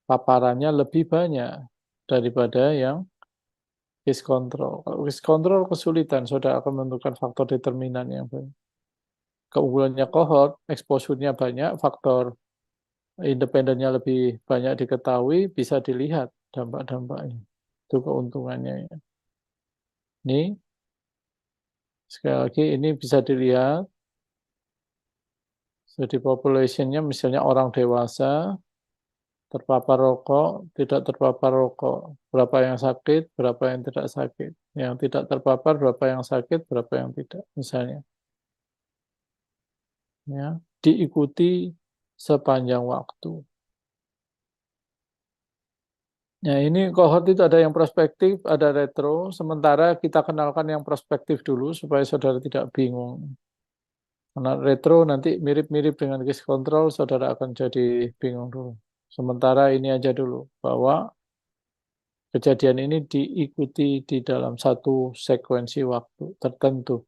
paparannya lebih banyak daripada yang case control. Kalau case control kesulitan, saudara akan menentukan faktor determinan yang banyak. Keunggulannya cohort, exposure-nya banyak, faktor independennya lebih banyak diketahui, bisa dilihat dampak-dampaknya. Itu keuntungannya. Ini, sekali lagi, ini bisa dilihat. Jadi population-nya misalnya orang dewasa, terpapar rokok, tidak terpapar rokok, berapa yang sakit, berapa yang tidak sakit. Yang tidak terpapar, berapa yang sakit, berapa yang tidak, misalnya. Ya, diikuti sepanjang waktu. Ya, ini cohort itu ada yang prospektif, ada retro, sementara kita kenalkan yang prospektif dulu supaya saudara tidak bingung. Karena retro nanti mirip-mirip dengan case control, saudara akan jadi bingung dulu. Sementara ini aja dulu, bahwa kejadian ini diikuti di dalam satu sekuensi waktu tertentu.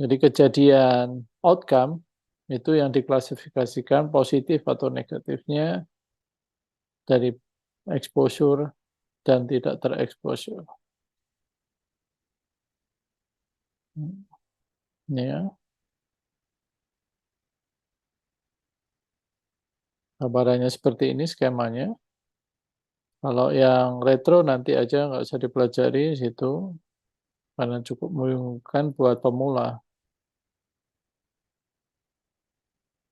Jadi kejadian outcome itu yang diklasifikasikan positif atau negatifnya dari exposure dan tidak terexposure. Ya. Gambarannya seperti ini skemanya. Kalau yang retro nanti aja nggak usah dipelajari situ karena cukup membingungkan buat pemula.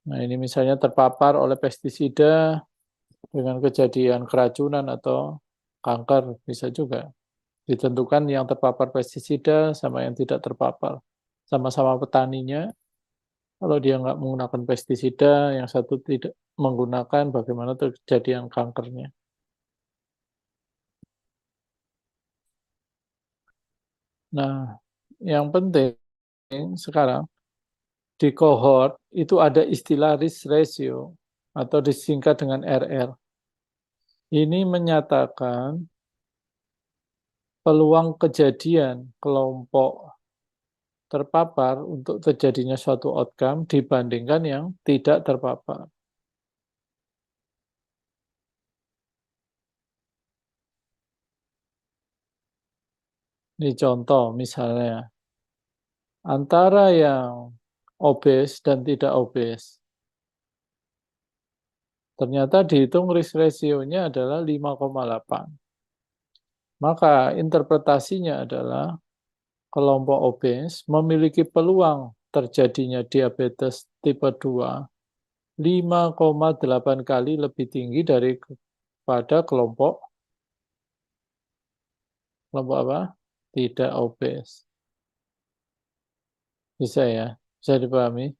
Nah, ini misalnya terpapar oleh pestisida dengan kejadian keracunan atau kanker, bisa juga. Ditentukan yang terpapar pestisida sama yang tidak terpapar. Sama-sama petaninya, kalau dia nggak menggunakan pestisida, yang satu tidak menggunakan, bagaimana kejadian kankernya. Nah, yang penting sekarang, di cohort itu ada istilah risk ratio, atau disingkat dengan RR. Ini menyatakan peluang kejadian kelompok terpapar untuk terjadinya suatu outcome dibandingkan yang tidak terpapar. Ini contoh misalnya, antara yang obes dan tidak obes. Ternyata dihitung risk ratio-nya adalah 5,8. Maka interpretasinya adalah kelompok obes memiliki peluang terjadinya diabetes tipe 2 5,8 kali lebih tinggi daripada kelompok apa? Tidak obes. Bisa ya? Bisa dipahami?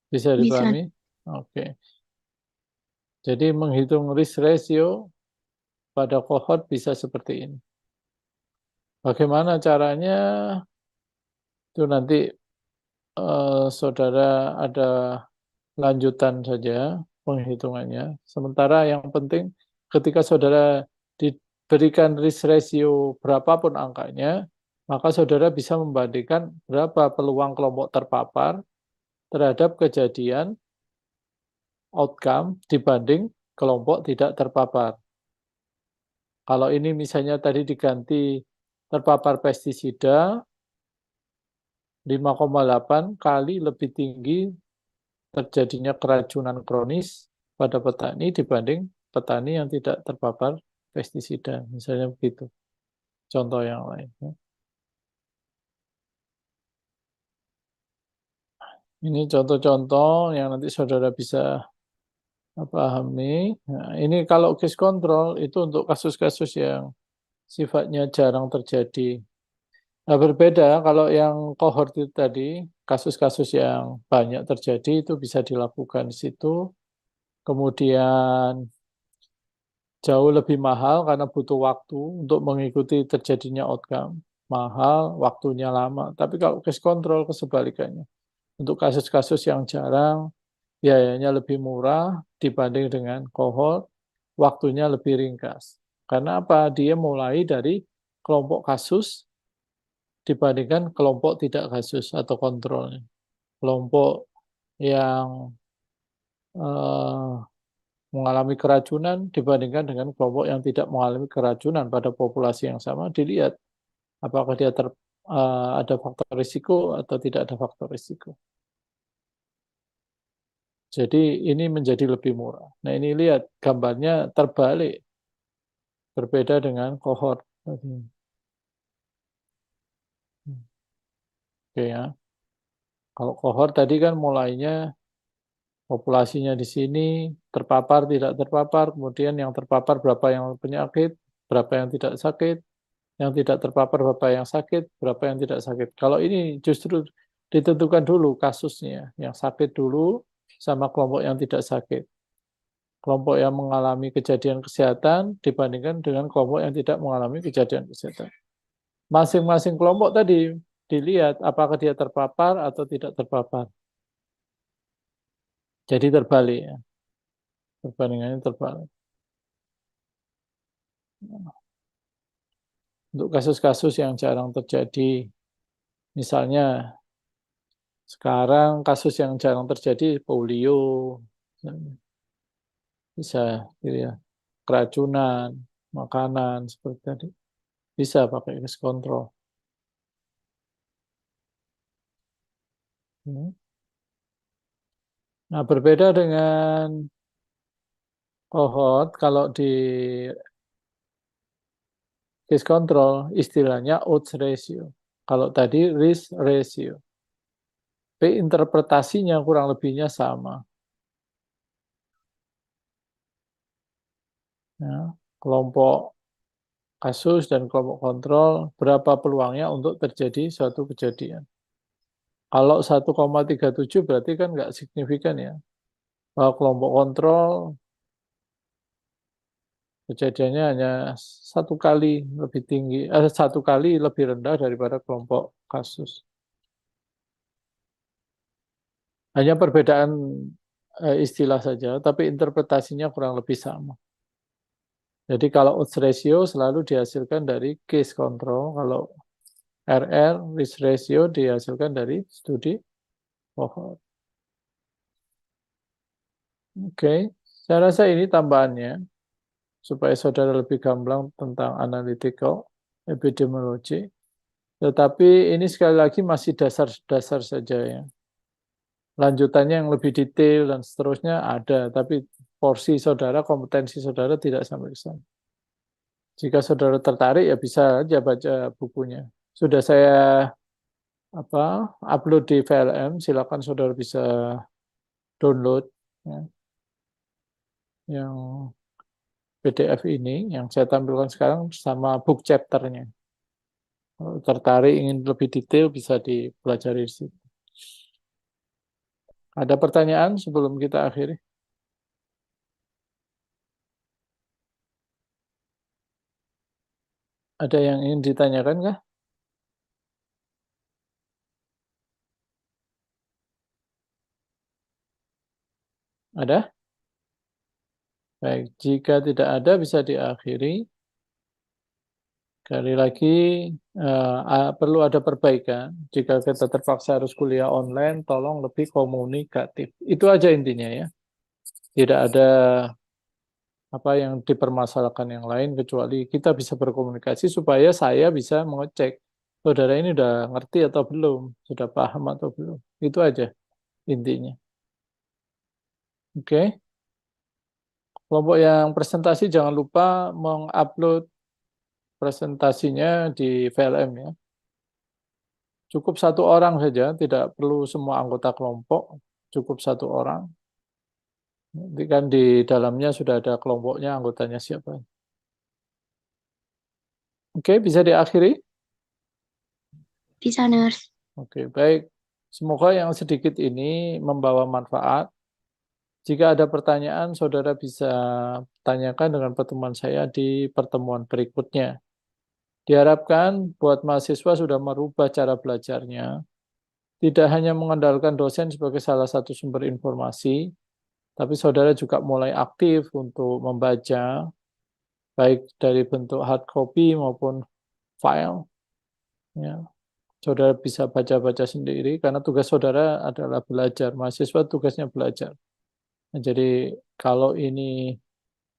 Bisa dipahami? Oke. Jadi menghitung risk ratio pada cohort bisa seperti ini. Bagaimana caranya? Itu nanti saudara ada lanjutan saja penghitungannya. Sementara yang penting ketika saudara diberikan risk ratio berapapun angkanya, maka saudara bisa membandingkan berapa peluang kelompok terpapar terhadap kejadian outcome dibanding kelompok tidak terpapar. Kalau ini misalnya tadi diganti terpapar pestisida, 5,8 kali lebih tinggi terjadinya keracunan kronis pada petani dibanding petani yang tidak terpapar pestisida. Misalnya begitu. Contoh yang lain. Ini contoh-contoh yang nanti saudara bisa pahami. Nah, ini kalau case control itu untuk kasus-kasus yang sifatnya jarang terjadi. Nah, berbeda kalau yang cohort itu tadi, kasus-kasus yang banyak terjadi itu bisa dilakukan di situ. Kemudian jauh lebih mahal karena butuh waktu untuk mengikuti terjadinya outcome. Mahal, waktunya lama. Tapi kalau case control kesebalikannya. Untuk kasus-kasus yang jarang, biayanya lebih murah dibanding dengan cohort, waktunya lebih ringkas. Karena apa? Dia mulai dari kelompok kasus dibandingkan kelompok tidak kasus atau kontrolnya. Kelompok yang mengalami keracunan dibandingkan dengan kelompok yang tidak mengalami keracunan pada populasi yang sama, dilihat apakah dia ada faktor risiko atau tidak ada faktor risiko. Jadi ini menjadi lebih murah. Nah ini lihat gambarnya terbalik, berbeda dengan cohort. Oke ya. Kalau cohort tadi kan mulainya populasinya di sini, terpapar, tidak terpapar, kemudian yang terpapar berapa yang penyakit, berapa yang tidak sakit, yang tidak terpapar berapa yang sakit, berapa yang tidak sakit. Kalau ini justru ditentukan dulu kasusnya, yang sakit dulu sama kelompok yang tidak sakit. Kelompok yang mengalami kejadian kesehatan dibandingkan dengan kelompok yang tidak mengalami kejadian kesehatan. Masing-masing kelompok tadi dilihat apakah dia terpapar atau tidak terpapar. Jadi terbalik ya. Perbandingannya terbalik. Untuk kasus-kasus yang jarang terjadi, misalnya sekarang kasus yang jarang terjadi polio, bisa ya, keracunan, makanan seperti tadi, bisa pakai case control. Nah, berbeda dengan cohort, kalau di case control istilahnya odds ratio. Kalau tadi risk ratio. Tapi interpretasinya kurang lebihnya sama. Ya, kelompok kasus dan kelompok kontrol, berapa peluangnya untuk terjadi suatu kejadian. Kalau 1,37 berarti kan nggak signifikan ya. Bahwa kelompok kontrol kejadiannya hanya satu kali lebih tinggi, satu kali lebih rendah daripada kelompok kasus. Hanya perbedaan istilah saja, tapi interpretasinya kurang lebih sama. Jadi kalau odds ratio selalu dihasilkan dari case control, kalau RR, risk ratio, dihasilkan dari studi cohort. Oke, saya rasa ini tambahannya, supaya saudara lebih gamblang tentang analytical epidemiology. Tetapi ini sekali lagi masih dasar-dasar saja ya. Lanjutannya yang lebih detail dan seterusnya ada, tapi porsi saudara, kompetensi saudara tidak sampai ke sana. Jika saudara tertarik ya bisa aja baca bukunya. Sudah saya upload di VLM, silakan saudara bisa download ya. Yang PDF ini yang saya tampilkan sekarang sama book chapternya. Kalau tertarik ingin lebih detail bisa dipelajari di situ. Ada pertanyaan sebelum kita akhiri? Ada yang ingin ditanyakan kah? Ada? Baik, jika tidak ada bisa diakhiri. Sekali lagi, perlu ada perbaikan. Jika kita terpaksa harus kuliah online, tolong lebih komunikatif. Itu aja intinya ya. Tidak ada apa yang dipermasalahkan yang lain, kecuali kita bisa berkomunikasi supaya saya bisa mengecek saudara ini udah ngerti atau belum, sudah paham atau belum. Itu aja intinya. Oke. Kelompok yang presentasi jangan lupa mengupload presentasinya di VLM ya. Cukup satu orang saja, tidak perlu semua anggota kelompok, cukup satu orang. Nanti kan di dalamnya sudah ada kelompoknya, anggotanya siapa. Oke, bisa diakhiri? Bisa, Nurse. Oke, baik. Semoga yang sedikit ini membawa manfaat. Jika ada pertanyaan, saudara bisa tanyakan dengan pertemuan saya di pertemuan berikutnya. Diharapkan buat mahasiswa sudah merubah cara belajarnya, tidak hanya mengandalkan dosen sebagai salah satu sumber informasi, tapi saudara juga mulai aktif untuk membaca, baik dari bentuk hard copy maupun file. Ya. Saudara bisa baca-baca sendiri, karena tugas saudara adalah belajar. Mahasiswa tugasnya belajar. Nah, jadi kalau ini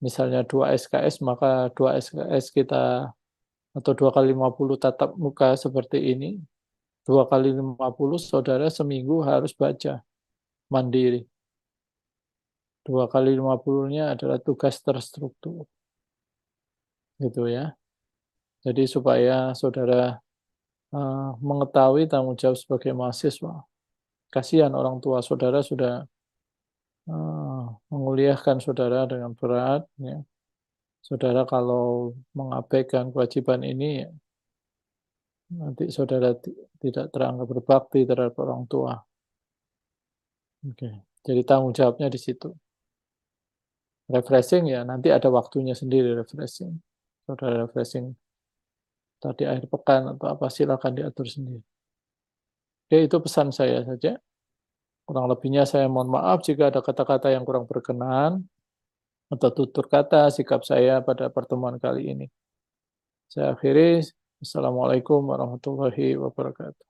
misalnya 2 SKS, maka 2 SKS kita atau 2 kali 50 tatap muka seperti ini, 2 kali 50 saudara seminggu harus baca mandiri. 2 kali 50-nya adalah tugas terstruktur. Gitu ya. Jadi supaya saudara mengetahui tanggung jawab sebagai mahasiswa. Kasihan orang tua saudara sudah menguliahkan saudara dengan berat. Ya. Saudara kalau mengabaikan kewajiban ini, nanti saudara tidak teranggap berbakti terhadap orang tua. Oke. Jadi tanggung jawabnya di situ. Refreshing ya, nanti ada waktunya sendiri refreshing. Saudara refreshing tadi akhir pekan atau apa, silakan diatur sendiri. Oke, itu pesan saya saja. Kurang lebihnya saya mohon maaf jika ada kata-kata yang kurang berkenan atau tutur kata sikap saya pada pertemuan kali ini. Saya akhiri. Assalamualaikum warahmatullahi wabarakatuh.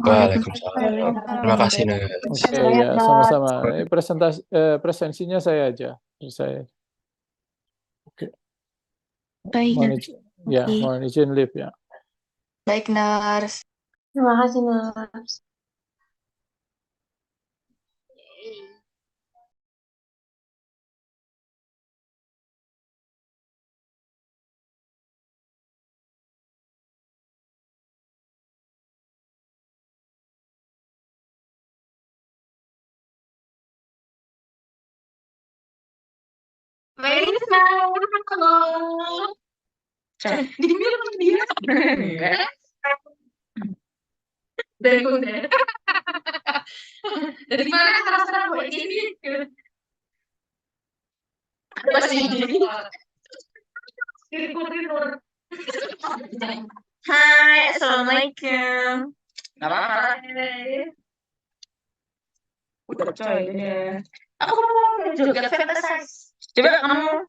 Waalaikumsalam. Terima kasih, Nurse. Oke, ya, sama-sama. Ini presensinya saya aja. Saya. Oke. Baik, Mohon izin live ya. Baik, Nurse. Terima kasih, Nurse. Dari mana terasa buat ini? Hai, assalamualaikum. Gak apa-apa. Udah coy deh. Aku mau juga fantasize. Coba kamu.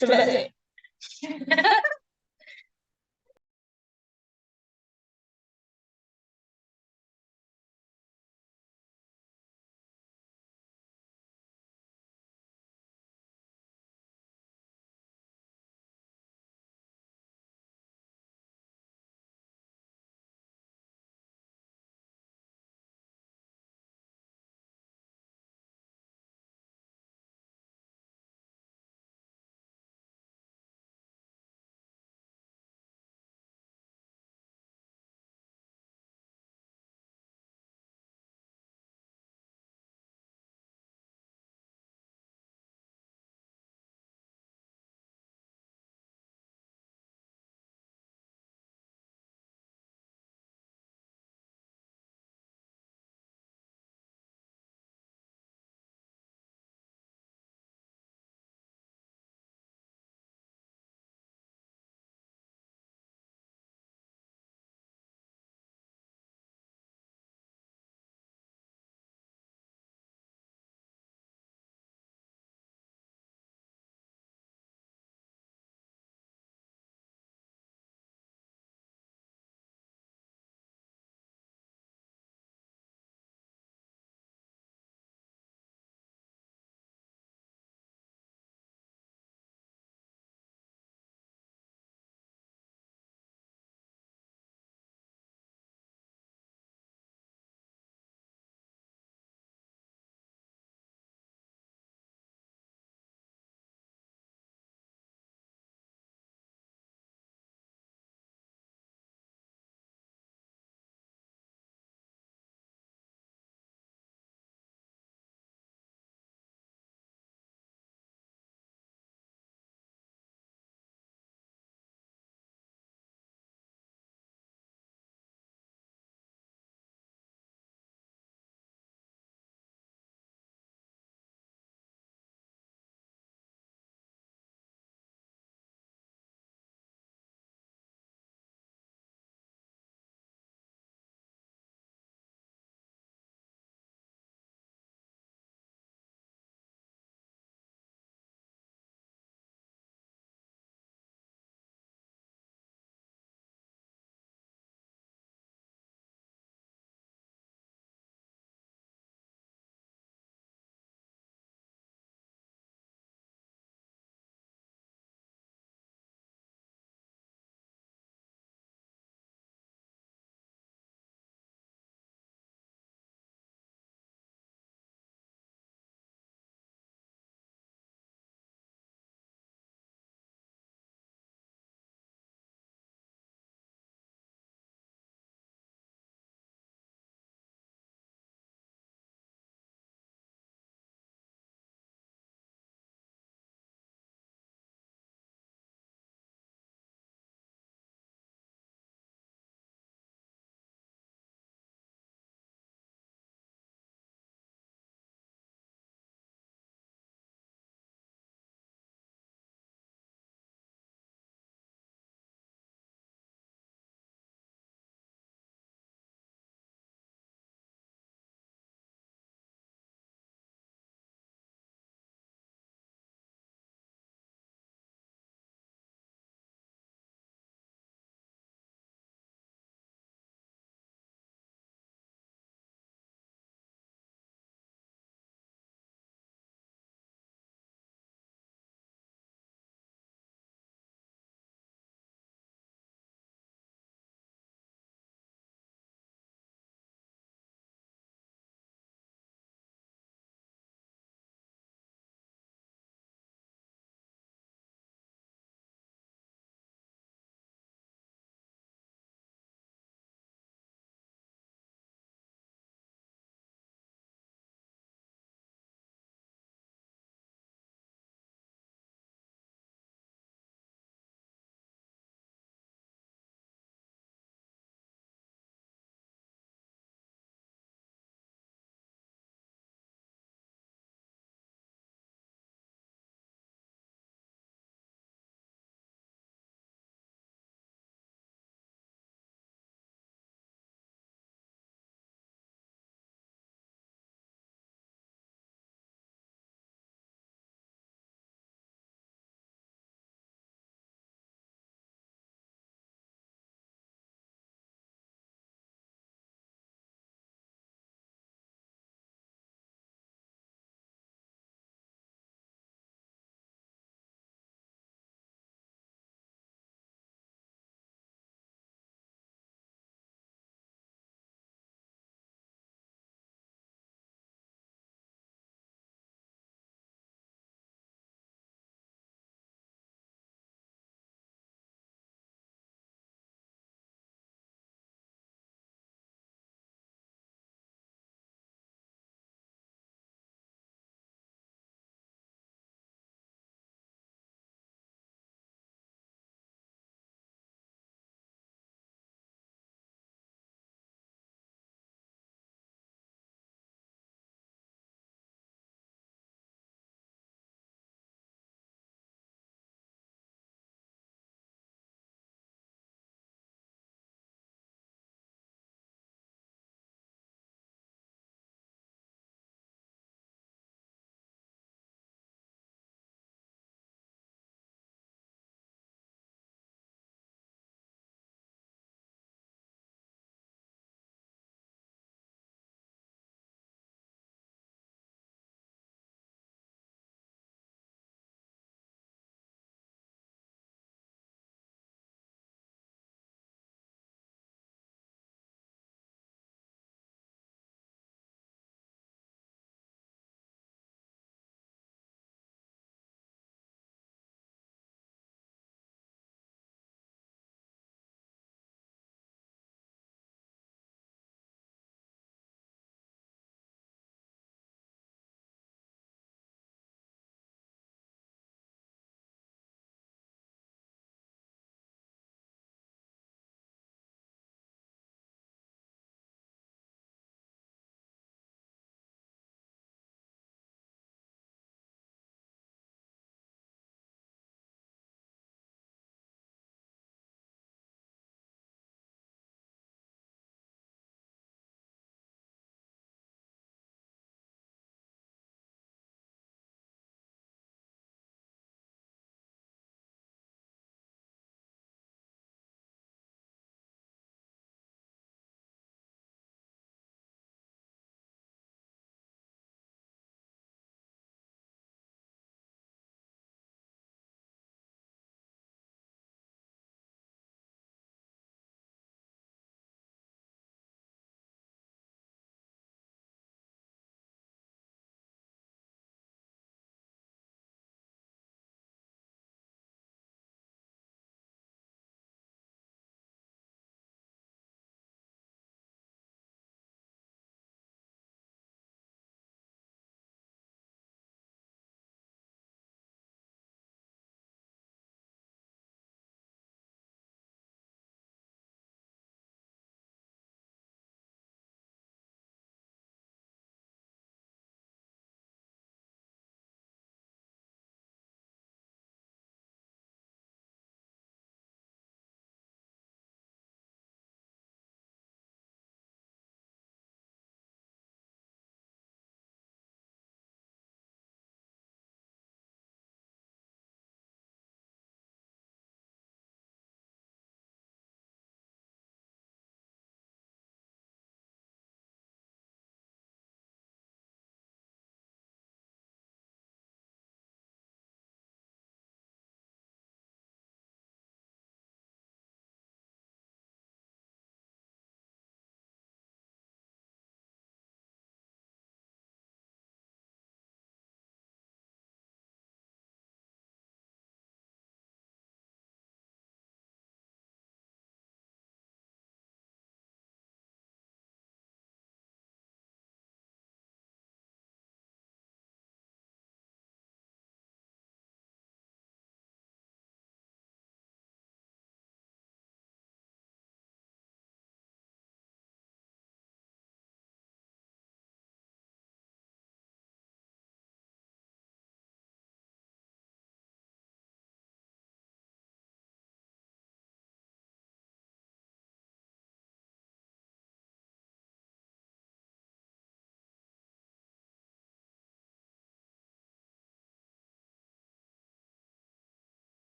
Coba deh.